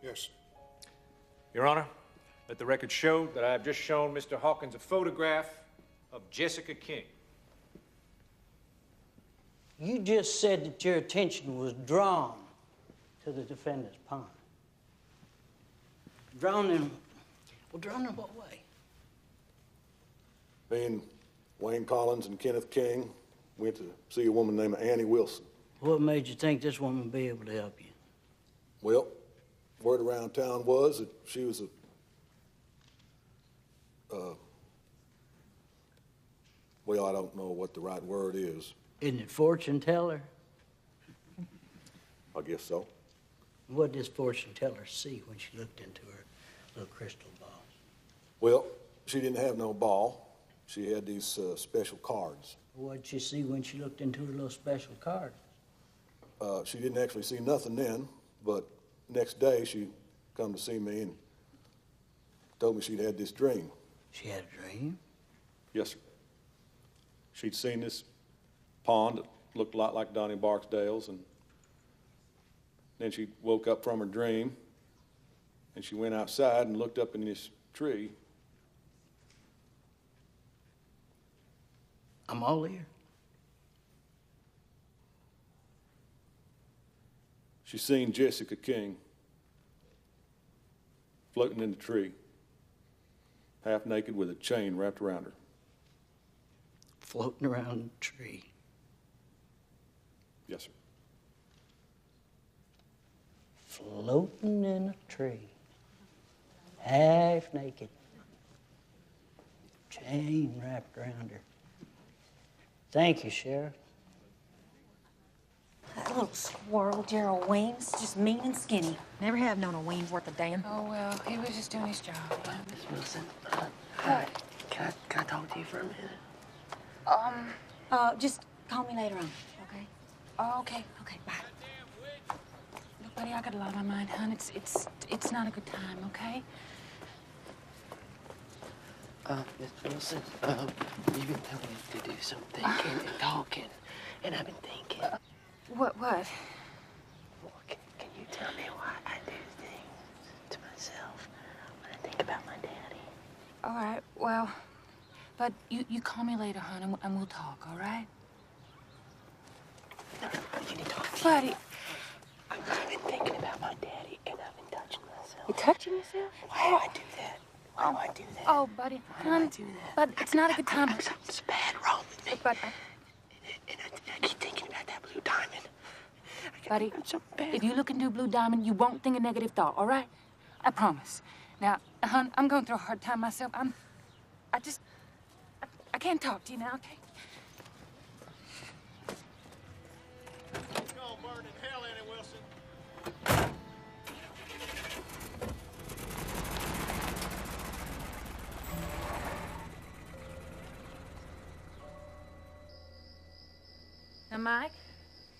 Yes, sir. Your Honor, let the record show that I have just shown Mr. Hawkins a photograph of Jessica King. You just said that your attention was drawn to the defendant's pond. Drawn in what way? Me and Wayne Collins and Kenneth King went to see a woman named Annie Wilson. What made you think this woman would be able to help you? Well, word around town was that she was well, I don't know what the right word is. Isn't it fortune teller? I guess so. What did this fortune teller see when she looked into her little crystal ball? Well, she didn't have no ball. She had these special cards. What did she see when she looked into her little special card? She didn't actually see nothing then, but next day she come to see me and told me she'd had this dream. She had a dream? Yes, sir. She'd seen this pond that looked a lot like Donnie Barksdale's, and then she woke up from her dream, and she went outside and looked up in this tree. I'm all ear. She seen Jessica King floating in the tree, half naked with a chain wrapped around her. Floating around the tree. Yes, sir. Floating in a tree. Half naked. Chain wrapped around her. Thank you, Sheriff. That little squirrel, Gerald Weems, just mean and skinny. Never have known a Weems worth a damn. Oh, well, he was just doing his job. Miss Wilson, hi. Can I talk to you for a minute? Just call me later on, okay? Oh, okay, bye. Look, buddy, I got a lot on my mind, hon. It's not a good time, okay? Miss Wilson, you've been telling me to do some thinking and talking, and I've been thinking. What? Well, can you tell me why I do things to myself when I think about my daddy? All right, well, but you call me later, hon, and we'll talk, all right? No, you need to talk to Buddy. I've been thinking about my daddy, and I've been touching myself. You touching yourself? Why do I do that? Why do I do that? Oh, buddy, hon, but it's not a good time. Something's bad wrong with me. But, And I keep thinking about that blue diamond. buddy, if you look into a blue diamond, you won't think a negative thought, all right? I promise. Now, hon, I'm going through a hard time myself. I can't talk to you now, okay? It's gonna burn in hell, Annie Wilson. Now, Mike,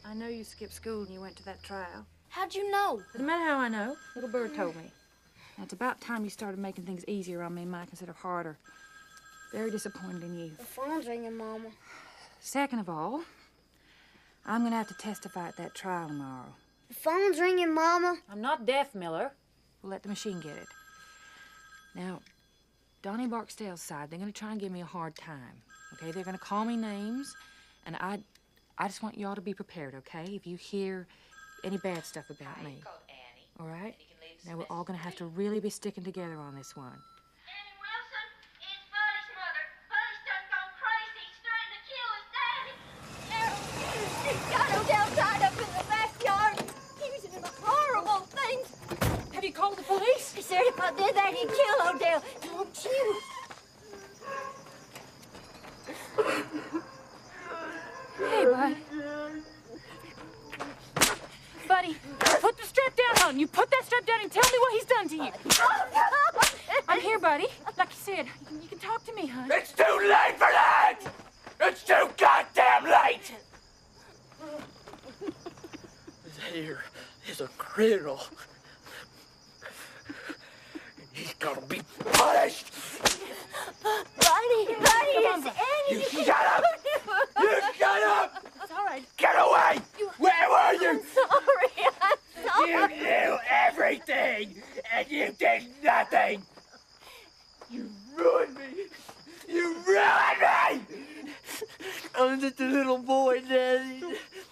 I know you skipped school and you went to that trial. How'd you know? Doesn't matter how I know. Little Bird told me. Now, it's about time you started making things easier on me, Mike, instead of harder. Very disappointed in you. The phone's ringing, Mama. Second of all, I'm gonna have to testify at that trial tomorrow. The phone's ringing, Mama. I'm not deaf, Miller. We'll let the machine get it. Now, Donnie Barksdale's side, they're gonna try and give me a hard time. Okay, they're gonna call me names, and I just want you all to be prepared, okay? If you hear any bad stuff about me. All right? Now, we're all gonna have to really be sticking together on this one. Annie Wilson, it's Buddy's mother. Buddy's done gone crazy. He's threatening to kill his daddy. He's got Odell tied up in the backyard, accusing him of horrible things. Have you called the police? He said if I did that, he'd kill Odell. Don't you? Hey, bud. Buddy, put the strap down on you. Put that strap down and tell me what he's done to you. I'm here, buddy. Like you said, you can talk to me, hon. It's too late for that! It's too goddamn late! There is a criminal. And he's gonna be punished! Buddy, it's Annie. You shut up! You shut up! It's all right. Get away! Where were you? I'm sorry. You knew everything, and you did nothing! You ruined me! You ruined me! I was just a little boy, Daddy.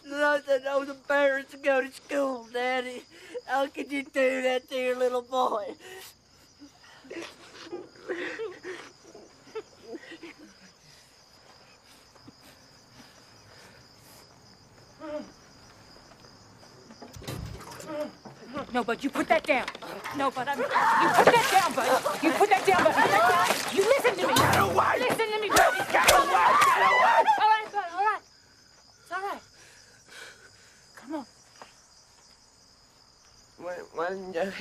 Not that I was embarrassed to go to school, Daddy. How could you do that to your little boy? No, bud, you put that down. No, bud, you put that down, bud. You put that down, bud. You listen to me. Get away! Listen to me, bud. Get away! Get away! All right, bud, all right.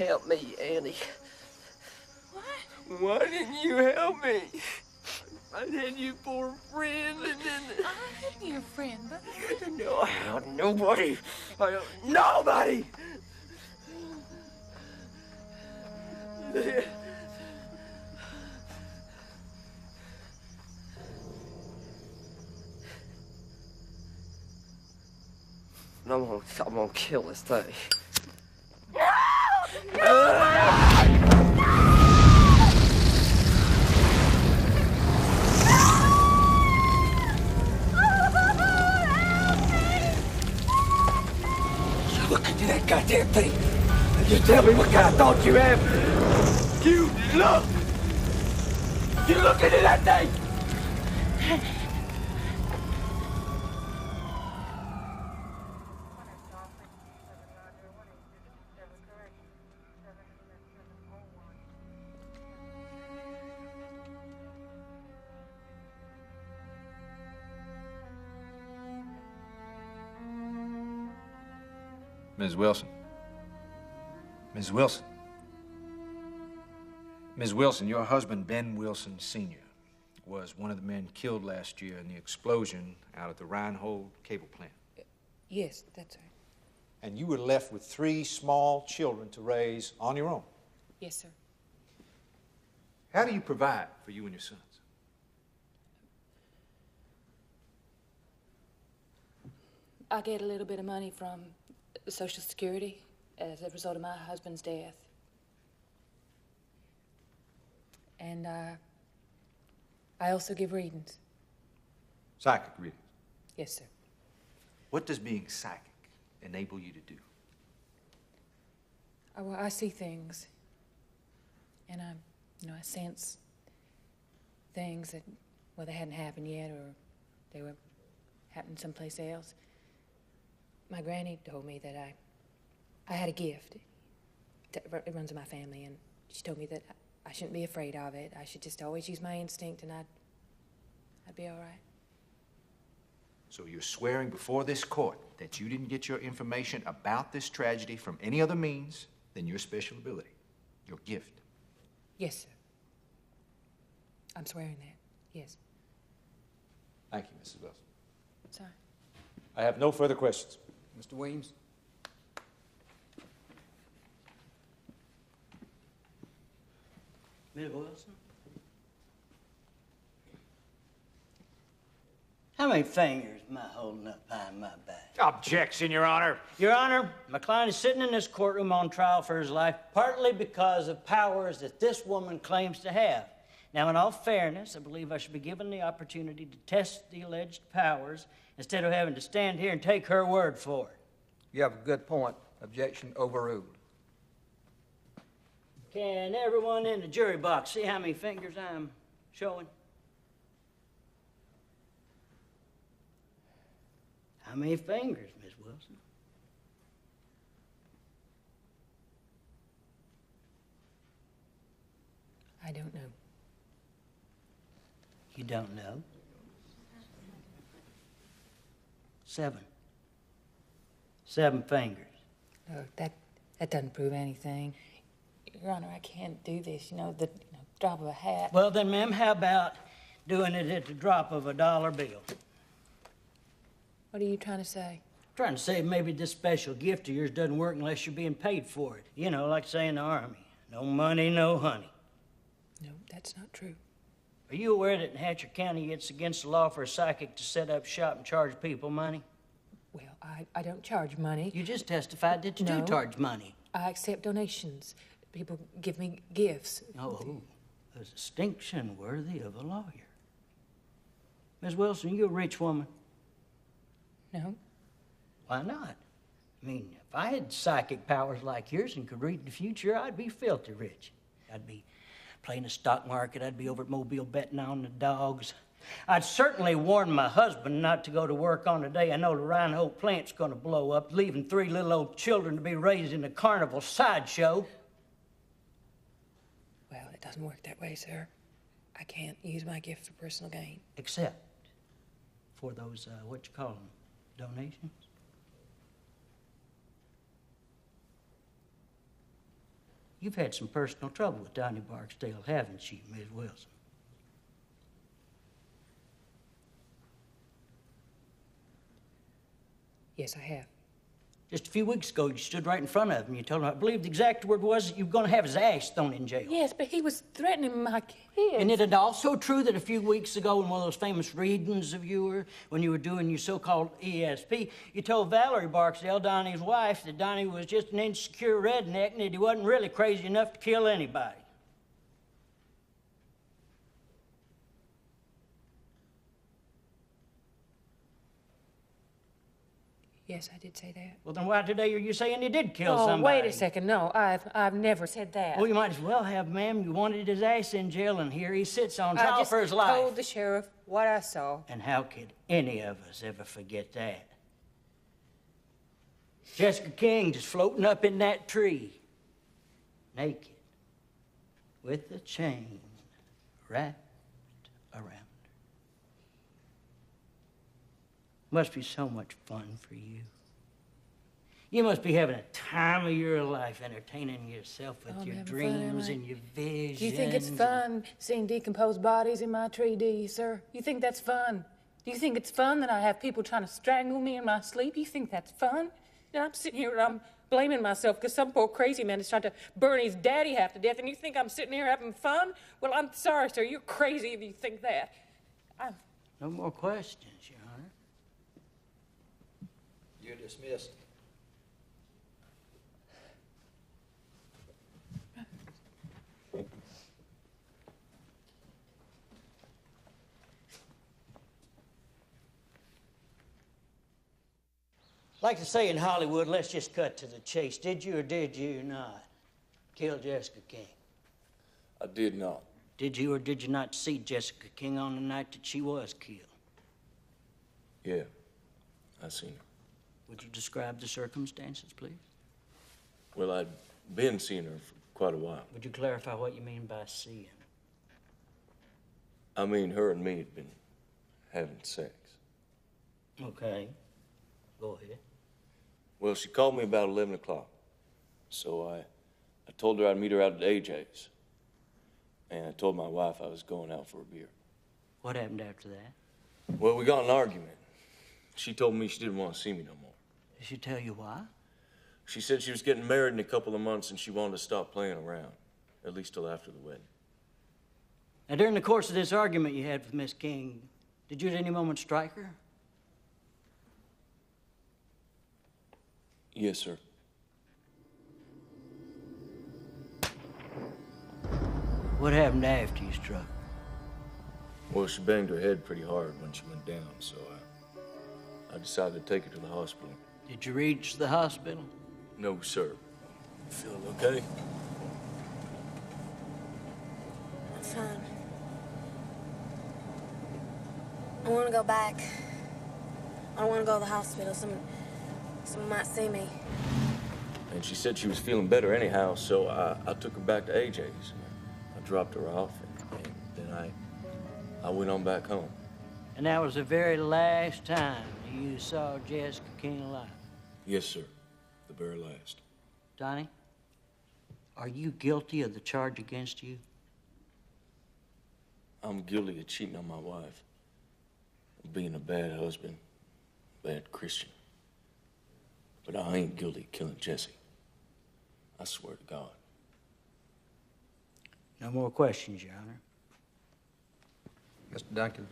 help me, Annie? Why didn't you help me? I had you for a friend, and then I'm your friend, but no, I helped nobody. I helped nobody. And I'm gonna kill this thing. You look into that goddamn thing and just tell me what kind of thoughts you have. You look! You look into that thing! Ms. Wilson. Ms. Wilson. Ms. Wilson, your husband, Ben Wilson Sr., was one of the men killed last year in the explosion out at the Reinhold cable plant. Yes, that's right. And you were left with 3 small children to raise on your own. Yes, sir. How do you provide for you and your sons? I get a little bit of money from Social Security as a result of my husband's death. And I also give readings. Psychic readings. Yes, sir. What does being psychic enable you to do? Well, I see things, and I sense things that, well, they hadn't happened yet, or they were happening someplace else. My granny told me that I had a gift. It runs in my family, and she told me that I shouldn't be afraid of it. I should just always use my instinct, and I'd be all right. So you're swearing before this court that you didn't get your information about this tragedy from any other means than your special ability, your gift. Yes, sir. I'm swearing that, yes. Thank you, Mrs. Wilson. Sorry. I have no further questions. Mr. Weems? Miss Wilson? How many fingers am I holding up behind my back? Objection, Your Honor. Your Honor, my client is sitting in this courtroom on trial for his life, partly because of powers that this woman claims to have. Now, in all fairness, I believe I should be given the opportunity to test the alleged powers instead of having to stand here and take her word for it. You have a good point. Objection overruled. Can everyone in the jury box see how many fingers I'm showing? How many fingers, Miss Wilson? I don't know. You don't know? 7. 7 fingers. No, that doesn't prove anything. Your Honor, I can't do this, the drop of a hat. Well, then, ma'am, how about doing it at the drop of a dollar bill? What are you trying to say? Trying to say maybe this special gift of yours doesn't work unless you're being paid for it. You know, like say in the Army, no money, no honey. No, that's not true. Are you aware that in Hatcher County it's against the law for a psychic to set up shop and charge people money? Well, I don't charge money. You just testified that you do charge money. I accept donations. People give me gifts. Oh, a distinction worthy of a lawyer. Miss Wilson, you a rich woman? No. Why not? I mean, if I had psychic powers like yours and could read the future, I'd be filthy rich. I'd be playing the stock market. I'd be over at Mobile betting on the dogs. I'd certainly warn my husband not to go to work on the day I know the Reinhold plant's going to blow up, leaving 3 little old children to be raised in a carnival sideshow. Well, it doesn't work that way, sir. I can't use my gift for personal gain. Except for those, what you call them, donations? You've had some personal trouble with Donnie Barksdale, haven't you, Miss Wilson? Yes, I have. Just a few weeks ago, you stood right in front of him. You told him, I believe the exact word was that you were going to have his ass thrown in jail. Yes, but he was threatening my kids. And it also true that a few weeks ago in one of those famous readings of yours, when you were doing your so-called ESP, you told Valerie Barksdale, Donnie's wife, that Donnie was just an insecure redneck and that he wasn't really crazy enough to kill anybody. Yes, I did say that. Well, then why today are you saying he did kill somebody? Wait a second. No, I've never said that. Well, you might as well have, ma'am. You wanted his ass in jail, and here he sits on trial for his life. I just told the sheriff what I saw. And how could any of us ever forget that? Jessica King just floating up in that tree, naked, with a chain wrapped around her. Must be so much fun for you. You must be having a time of your life entertaining yourself with your dreams and your visions. Do you think it's fun seeing decomposed bodies in my tree, do you, sir? You think that's fun? Do you think it's fun that I have people trying to strangle me in my sleep? You think that's fun? And I'm sitting here and I'm blaming myself because some poor crazy man is trying to burn his daddy half to death, and you think I'm sitting here having fun? Well, I'm sorry, sir. You're crazy if you think that. No more questions, Your Honor. You're dismissed. Like to say in Hollywood, let's just cut to the chase. Did you or did you not kill Jessica King? I did not. Did you or did you not see Jessica King on the night that she was killed? Yeah, I seen her. Would you describe the circumstances, please? Well, I'd been seeing her for quite a while. Would you clarify what you mean by seeing? I mean, her and me had been having sex. Okay. Go ahead. Well, she called me about 11 o'clock. So I told her I'd meet her out at AJ's. And I told my wife I was going out for a beer. What happened after that? Well, we got in an argument. She told me she didn't want to see me no more. Did she tell you why? She said she was getting married in a couple of months and she wanted to stop playing around, at least till after the wedding. Now, during the course of this argument you had with Miss King, did you at any moment strike her? Yes, sir. What happened after you struck her? Well, she banged her head pretty hard when she went down, so I decided to take her to the hospital. Did you reach the hospital? No, sir. You feeling okay? I'm fine. I want to go back. I don't want to go to the hospital. Someone might see me. And she said she was feeling better anyhow, so I took her back to AJ's. I dropped her off, and then I went on back home. And that was the very last time you saw Jessica King alive? Yes, sir. The very last. Donnie, are you guilty of the charge against you? I'm guilty of cheating on my wife, of being a bad husband, bad Christian. But I ain't guilty of killing Jesse. I swear to God. No more questions, Your Honor. Mr. Duncan.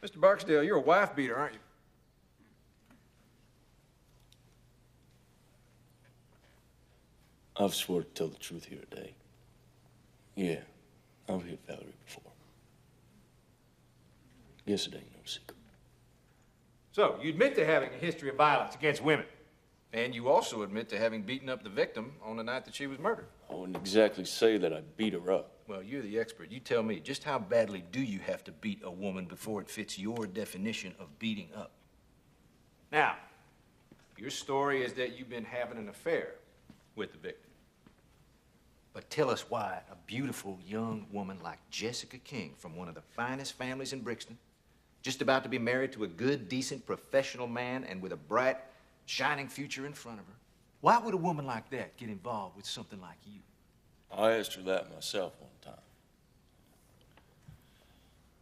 Mr. Barksdale, you're a wife beater, aren't you? I've swore to tell the truth here today. Yeah, I've hit Valerie before. Guess it ain't no secret. So, you admit to having a history of violence against women. And you also admit to having beaten up the victim on the night that she was murdered. I wouldn't exactly say that I beat her up. Well, you're the expert. You tell me, just how badly do you have to beat a woman before it fits your definition of beating up? Now, your story is that you've been having an affair with the victim. But tell us why a beautiful young woman like Jessica King from one of the finest families in Brixton, just about to be married to a good, decent, professional man and with a bright, shining future in front of her, Why would a woman like that get involved with something like you? I asked her that myself one time.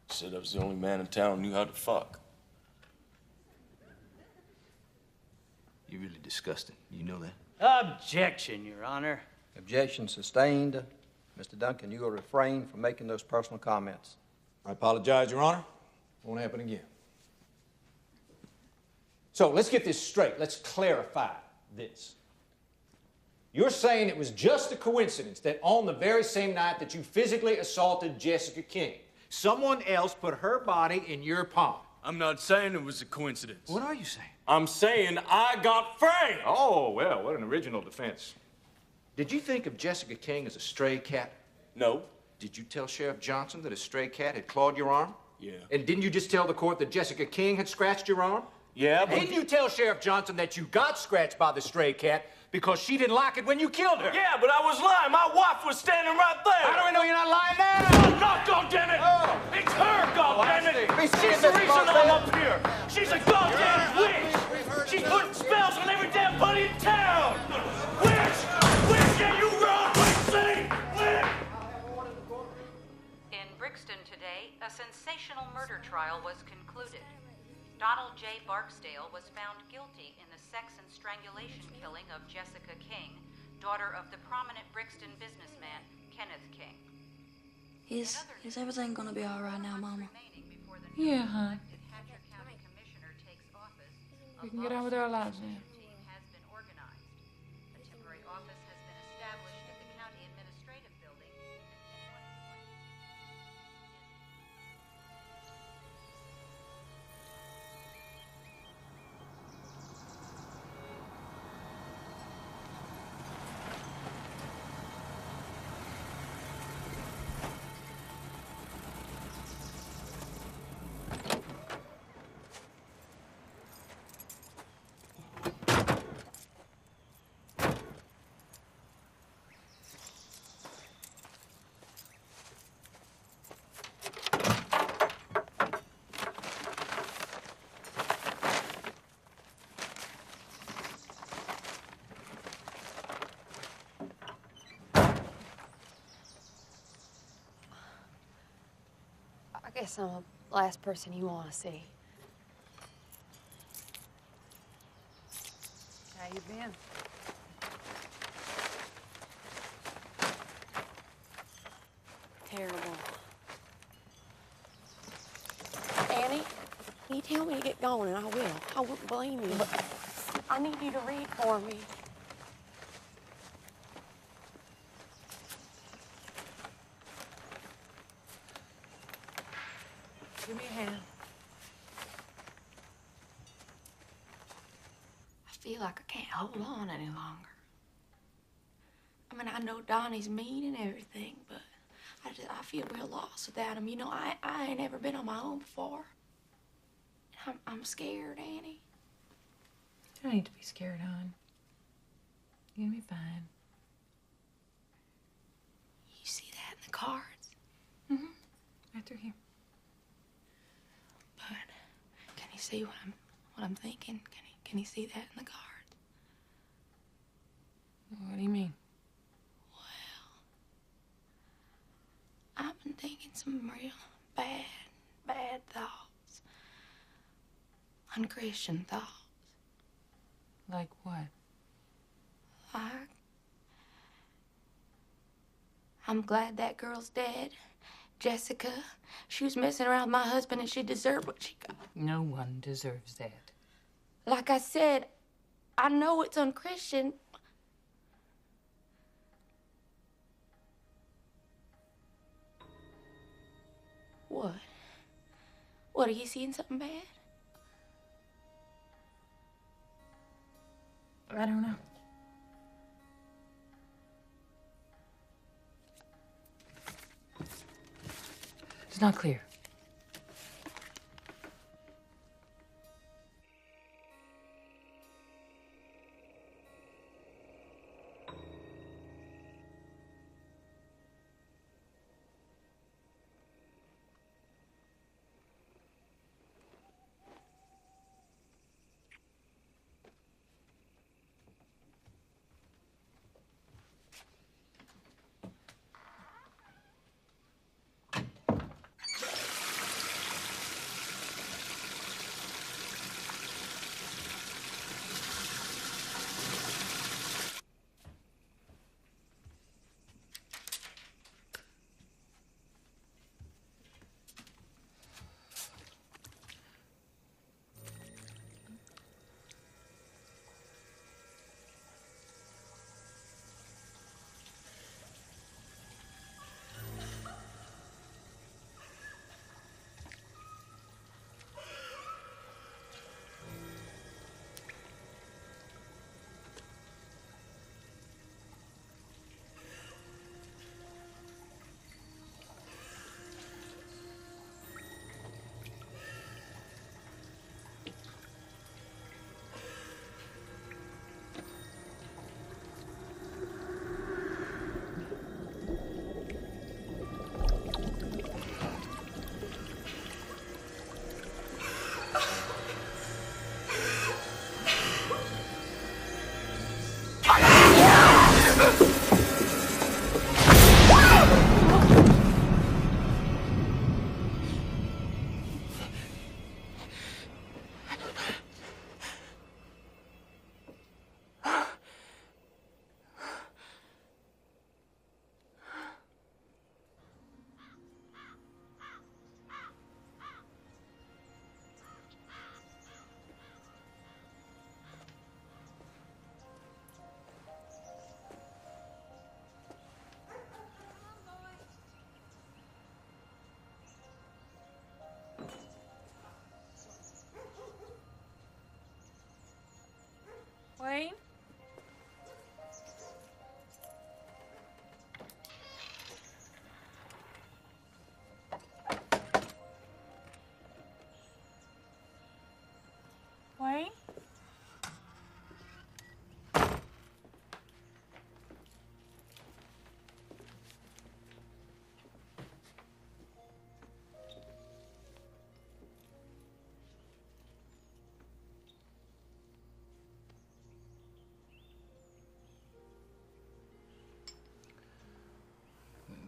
Said I was the only man in town who knew how to fuck. You're really disgusting. You know that? Objection, Your Honor. Objection sustained. Mr. Duncan, you will refrain from making those personal comments. I apologize, Your Honor. Won't happen again. So let's get this straight. Let's clarify this. You're saying it was just a coincidence that on the very same night that you physically assaulted Jessica King, someone else put her body in your palm. I'm not saying it was a coincidence. What are you saying? I'm saying I got framed. Oh, well, what an original defense. Did you think of Jessica King as a stray cat? No. Did you tell Sheriff Johnson that a stray cat had clawed your arm? Yeah. And didn't you just tell the court that Jessica King had scratched your arm? Yeah, but... Didn't you tell Sheriff Johnson that you got scratched by the stray cat because she didn't like it when you killed her? Yeah, but I was lying. My wife was standing right there. How do I know you're not lying now? I'm not, goddammit! Oh. It's her, goddammit! Be She's the reason I'm up here! She's a goddamn witch! She's putting spells on every damn buddy in town! Witch! Witch, yeah, you run! Witch, see! Witch! In Brixton today, a sensational murder trial was concluded. Donald J. Barksdale was found guilty in the sex and strangulation killing of Jessica King, daughter of the prominent Brixton businessman, Kenneth King. Is everything gonna be all right now, Mama? Yeah, hon. We can get on with our lives now. Has been organized. A temporary office has been established at the county administrative building. I guess I'm the last person you want to see. How you been? Terrible. Annie, can you tell me to get going, and I will. I won't blame you. But I need you to read for me. Give me a hand. I feel like I can't hold on any longer. I mean, I know Donnie's mean and everything, but I feel real lost without him. You know, I ain't ever been on my own before. I'm scared, Annie. You don't need to be scared, hon. You're gonna be fine. You see that in the cards? Mm-hmm. Right through here. But can you see what I'm thinking? Can you see that in the cards? What do you mean? I've been thinking some real bad thoughts. Unchristian thoughts. Like what? Like, I'm glad that girl's dead. Jessica, she was messing around with my husband and she deserved what she got. No one deserves that. Like I said, I know it's unchristian. What? What, are you seeing something bad? I don't know. It's not clear.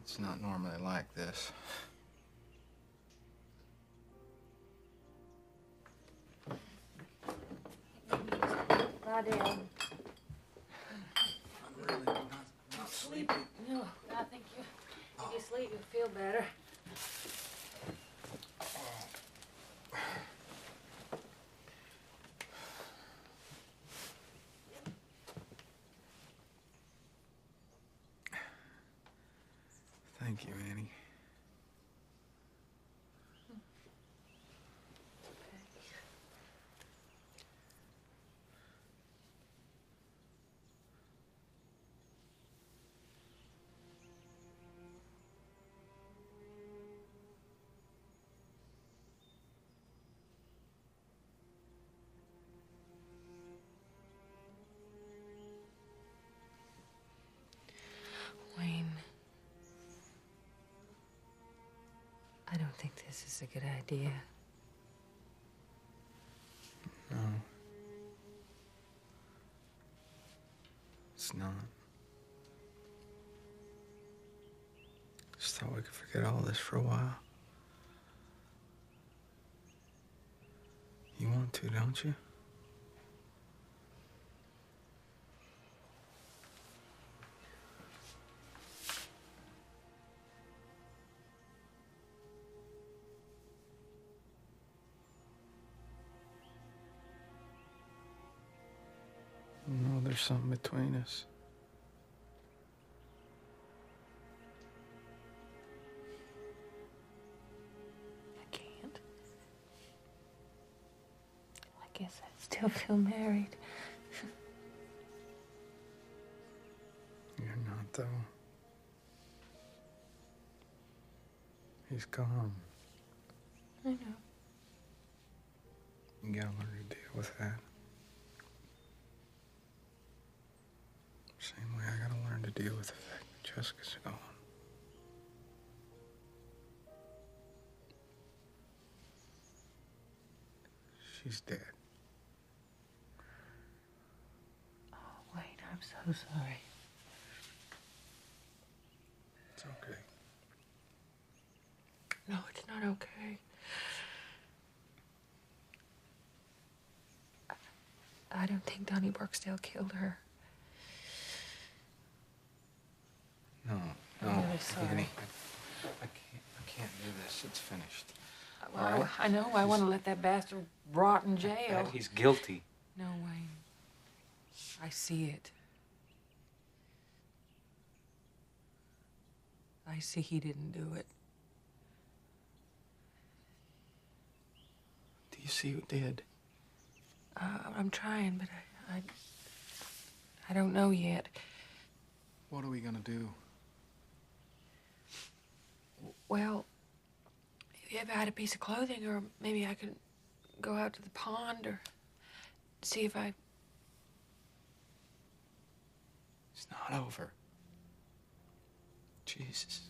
It's not normally like this. Lie down. I'm really not sleepy. No, I think if you sleep, you'll feel better. Thank you, Annie. Wayne, I don't think this is a good idea. No. It's not. Just thought we could forget all this for a while. You want to, don't you? No, there's something between us. I can't. I guess I still feel married. You're not, though. He's gone. I know. You gotta learn to deal with that. Same way I gotta learn to deal with the fact that Jessica's gone. She's dead. Oh, Wayne, I'm so sorry. It's okay. No, it's not okay. I don't think Donnie Barksdale killed her. No, I'm really sorry. Annie, I can't do this. It's finished. Well, All right? I know. I want to let that bastard rot in jail. He's guilty. No, Wayne. I see it. I see he didn't do it. Do you see who did? I'm trying, but I don't know yet. What are we gonna do? Well, if I had a piece of clothing, or maybe I could go out to the pond or see if I... It's not over. Jesus.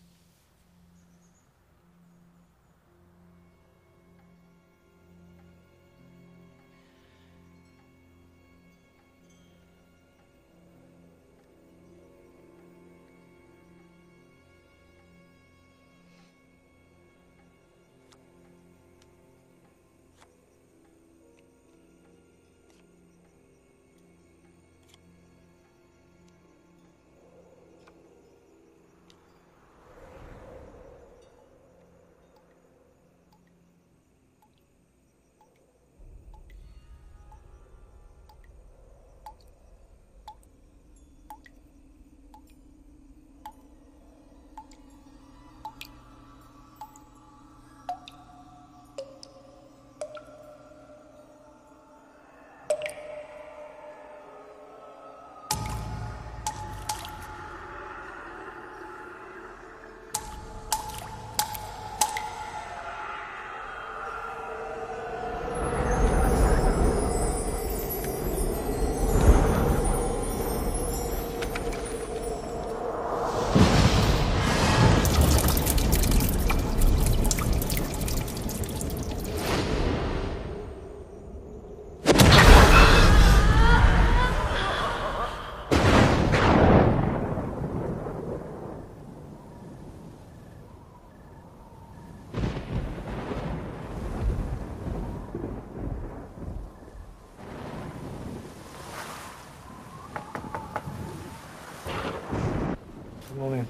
Come on in.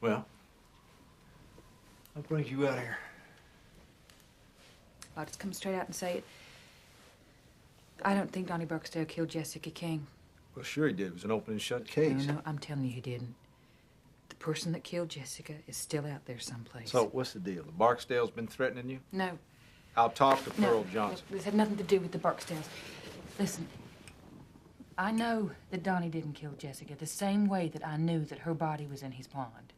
Well, what brings you out here? I'll just come straight out and say it. I don't think Donnie Barksdale killed Jessica King. Well, sure he did. It was an open and shut case. No, I'm telling you he didn't. The person that killed Jessica is still out there someplace. So, what's the deal? The Barksdale's been threatening you? No. I'll talk to Pearl No, Johnson. this had nothing to do with the Barksdales. Listen, I know that Donnie didn't kill Jessica the same way that I knew that her body was in his pond.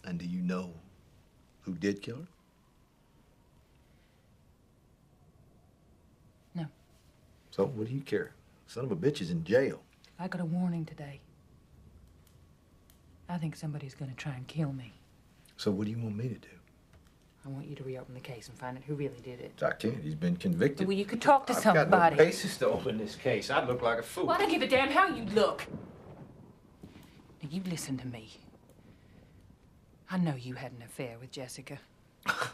And do you know who did kill her? No. So, what do you care? Son of a bitch is in jail. I got a warning today. I think somebody's gonna try and kill me. So, what do you want me to do? I want you to reopen the case and find out who really did it. I can't. He's been convicted. Well, you could talk to I've somebody. got no basis to open this case. I'd look like a fool. Well, I don't give a damn how you look. Now, you listen to me. I know you had an affair with Jessica. So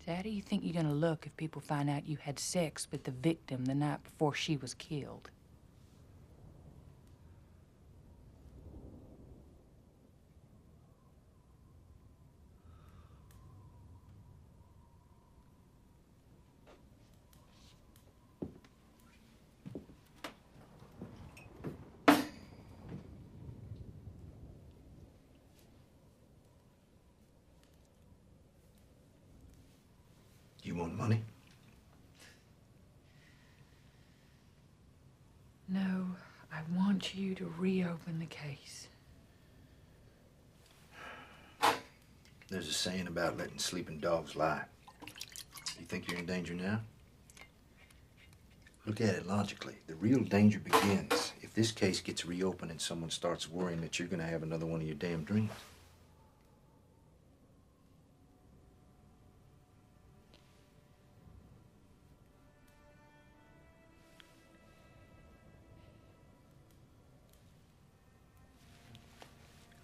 how do you think you're gonna look if people find out you had sex with the victim the night before she was killed? You want money? No, I want you to reopen the case. There's a saying about letting sleeping dogs lie. You think you're in danger now? Look at it logically. The real danger begins if this case gets reopened and someone starts worrying that you're gonna have another one of your damn dreams.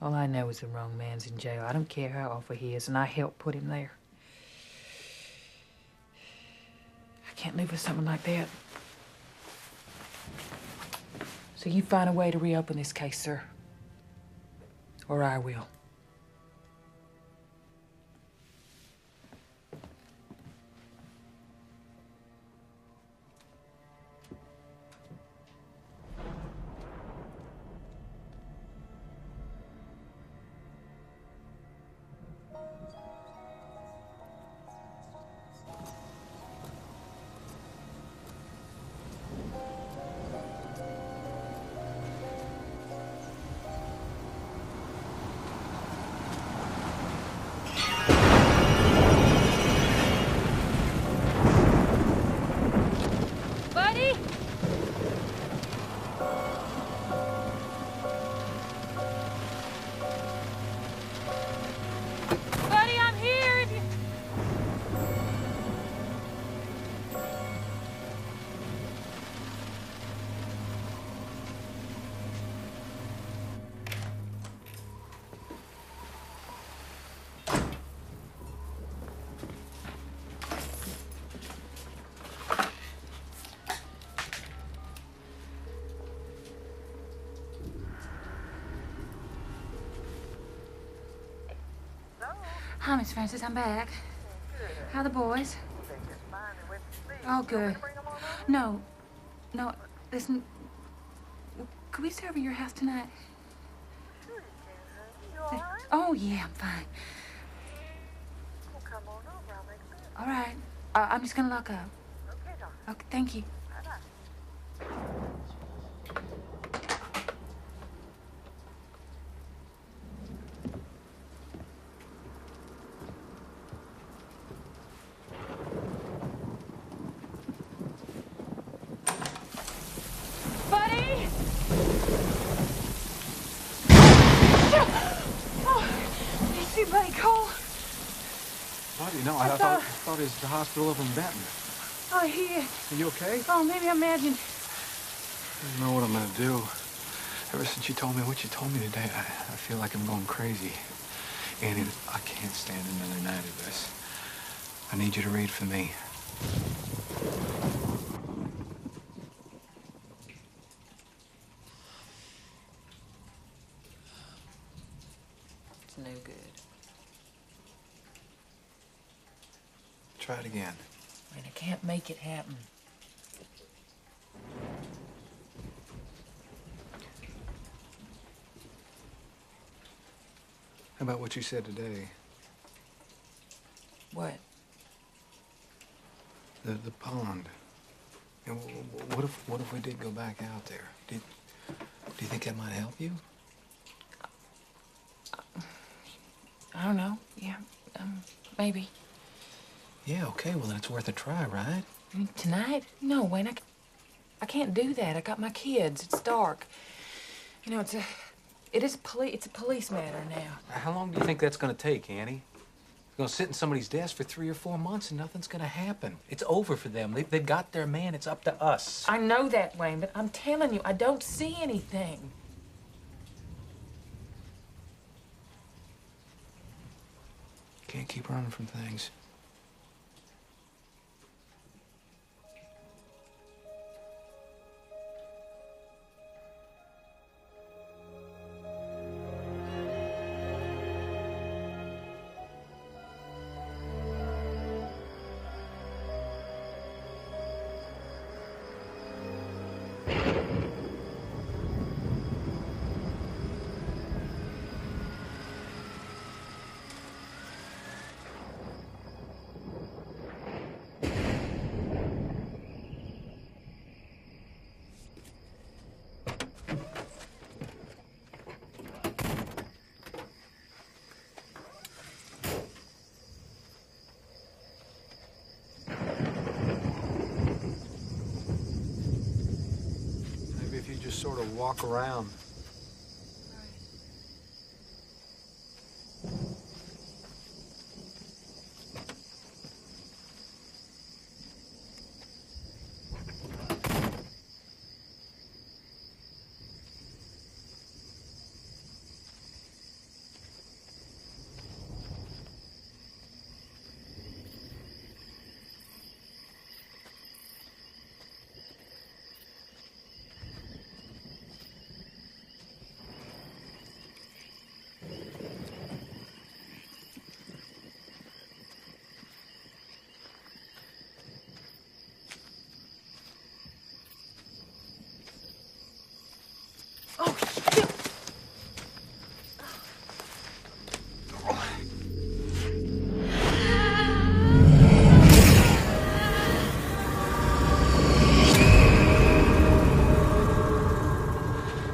All I know is the wrong man's in jail. I don't care how awful he is, and I helped put him there. I can't live with someone like that. So you find a way to reopen this case, sir. Or I will. Buddy? Buddy, I'm here if you... Hi, Miss Francis. I'm back. How are the boys? Oh, good. No. No, listen. Could we stay over at your house tonight? Oh, yeah, I'm fine. All right. I'm just gonna lock up. Okay, thank you. Buddy? Oh, is anybody call? Buddy, no, I thought it was the hospital over in Benton. Oh, here. Are you okay? Oh, maybe I imagined. I don't know what I'm gonna do. Ever since you told me what you told me today, I feel like I'm going crazy. Annie, I can't stand another night of this. I need you to read for me. no good. Try it again. And I can't make it happen. How about what you said today? What? The pond. And what if we did go back out there? Do you think that might help you? I don't know. Yeah, maybe. Yeah, okay, well then it's worth a try, right? Tonight? No, Wayne, I can't do that. I got my kids. It's dark. You know, it's a police matter now. How long do you think that's gonna take, Annie? You're gonna sit in somebody's desk for 3 or 4 months and nothing's gonna happen. It's over for them. They've got their man. It's up to us. I know that, Wayne, but I'm telling you, I don't see anything. Can't keep running from things. Just sort of walk around.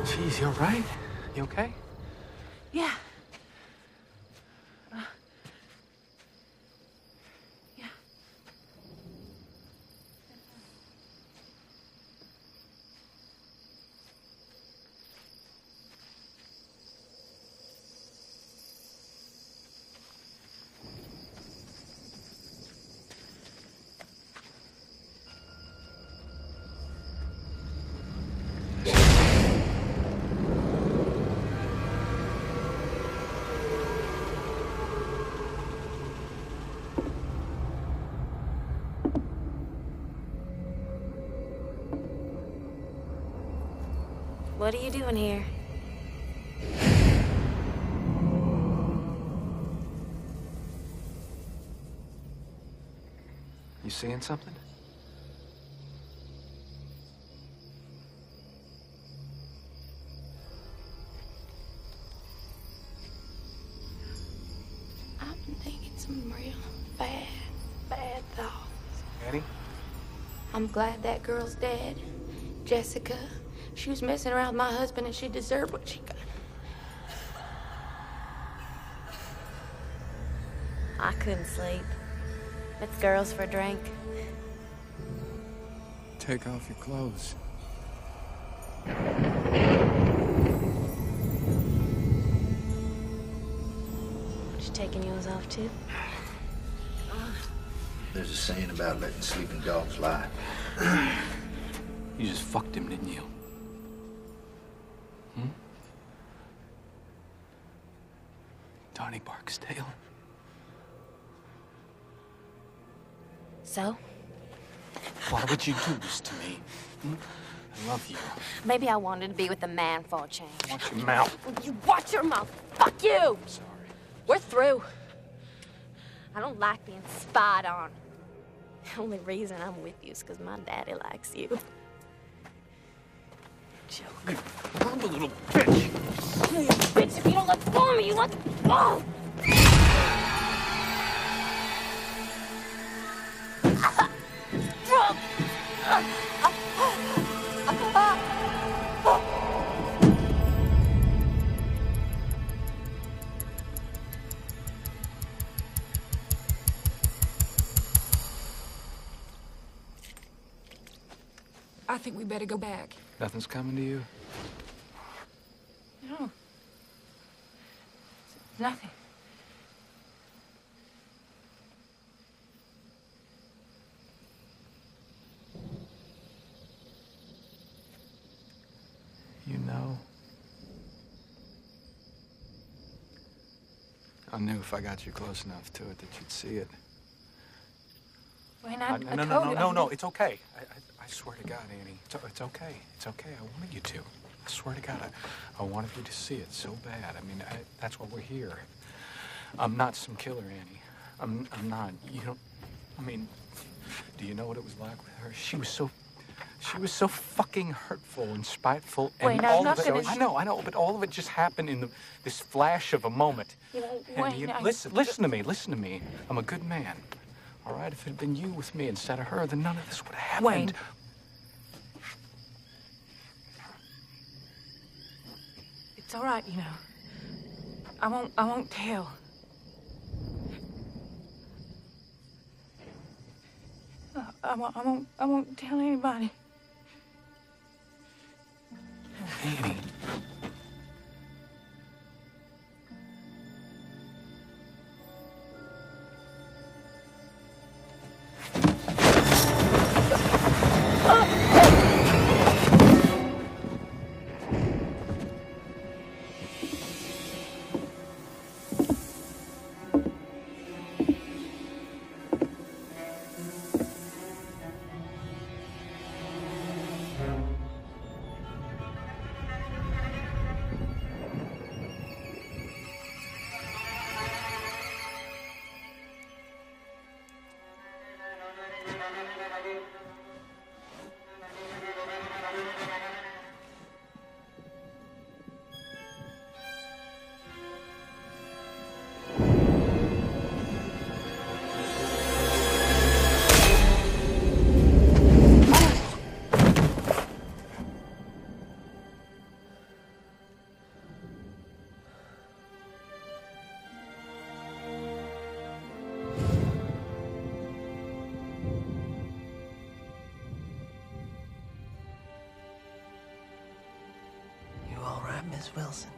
Jeez, you all right? You okay? Yeah. What are you doing here? You seeing something? I've been thinking some real bad thoughts. Annie? I'm glad that girl's dead. Jessica, she was messing around with my husband and she deserved what she got. I couldn't sleep. With girls for a drink. Take off your clothes. You taking yours off too? There's a saying about letting sleeping dogs lie. You just fucked him, didn't you? Hmm? Donnie Barksdale? So? Why would you do this to me? Hmm? I love you. Maybe I wanted to be with a man for a change. Watch your mouth. Will you watch your mouth? Fuck you! Sorry. We're through. I don't like being spied on. The only reason I'm with you is because my daddy likes you. Joke. I'm a little bitch. You bitch, if you don't let go of me, you let go! I think we better go back. Nothing's coming to you? No. Nothing. You know. I knew if I got you close enough to it that you'd see it. Wayne, I No, told you. no, it's okay. I swear to God, Annie, it's okay. It's okay. I wanted you to. I swear to God, I wanted you to see it so bad. I mean, that's why we're here. I'm not some killer, Annie. I'm not. You don't. I mean, do you know what it was like with her? She was so fucking hurtful and spiteful, and Wayne, all I'm not of it. gonna... I know, but all of it just happened in this flash of a moment. You know, And Wayne, listen to me. I'm a good man. All right, if it had been you with me instead of her, then none of this would have happened. Wayne. It's all right, you know. I won't tell. I won't tell anybody. Annie. You all right, Miss Wilson?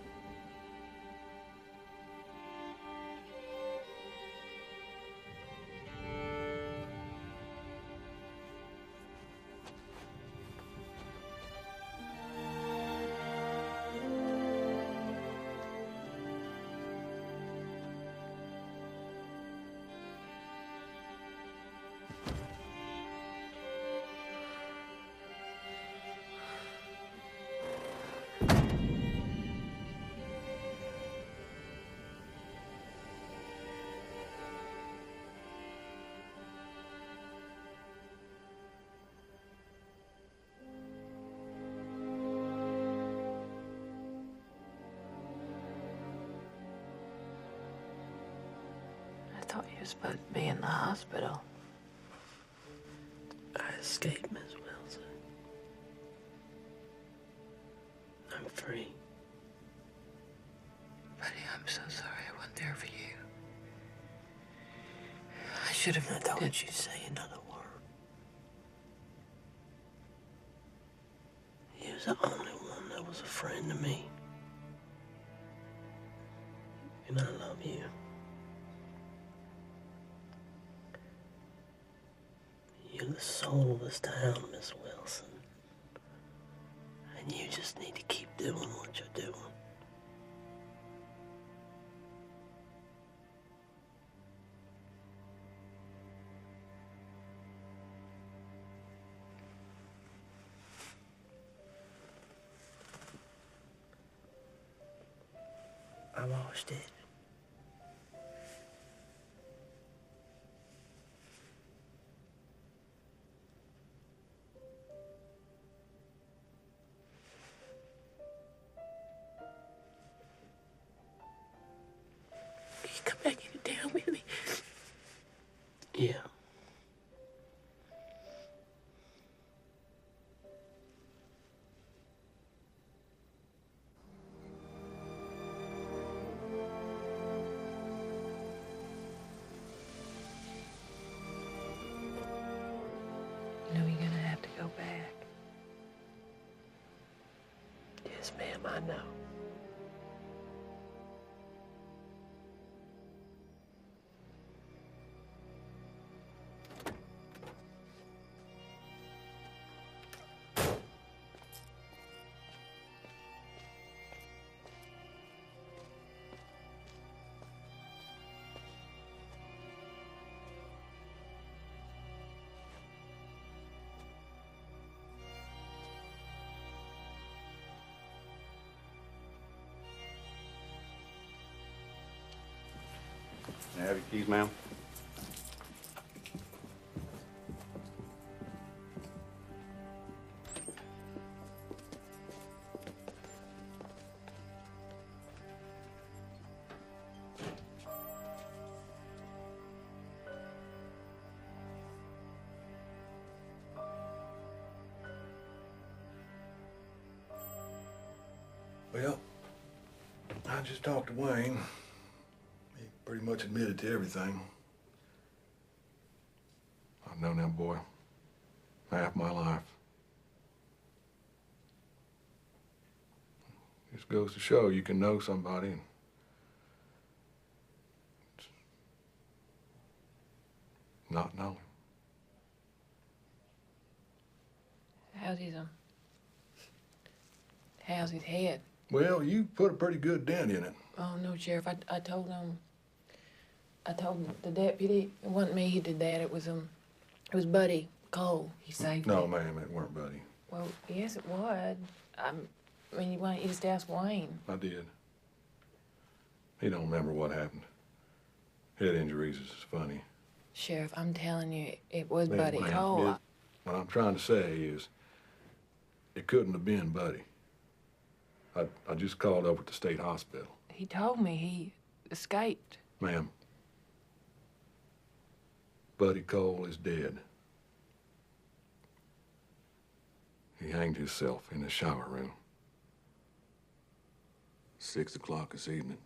I thought you were supposed to be in the hospital. I escaped, Miss Wilson. I'm free. Buddy, I'm so sorry I wasn't there for you. I should have... Now, don't you say another word. You was the only one that was a friend to me. And I love you. You're the soul of this town, Miss Wilson. And you just need to keep doing what you're doing. I've always did. come back into town with me? Yeah. You know you're gonna have to go back. Yes, ma'am, I know. Can I have your keys, ma'am? Well, I just talked to Wayne. He pretty much admitted to everything. I've known that boy half my life. Just goes to show you can know somebody and not know him. How's his head? Well, you put a pretty good dent in it. Oh, no, Sheriff. I told the deputy it wasn't me who did that. It was Buddy Cole. He saved me. No, ma'am, it weren't Buddy. Well, yes, it was. I mean, why don't you just ask Wayne? I did. He don't remember what happened. Head injuries is funny. Sheriff, I'm telling you, it was Ma'am, Buddy ma'am, Cole. What I'm trying to say is, it couldn't have been Buddy. I just called over at the state hospital. He told me he escaped. Ma'am, Buddy Cole is dead. He hanged himself in the shower room. 6 o'clock this evening.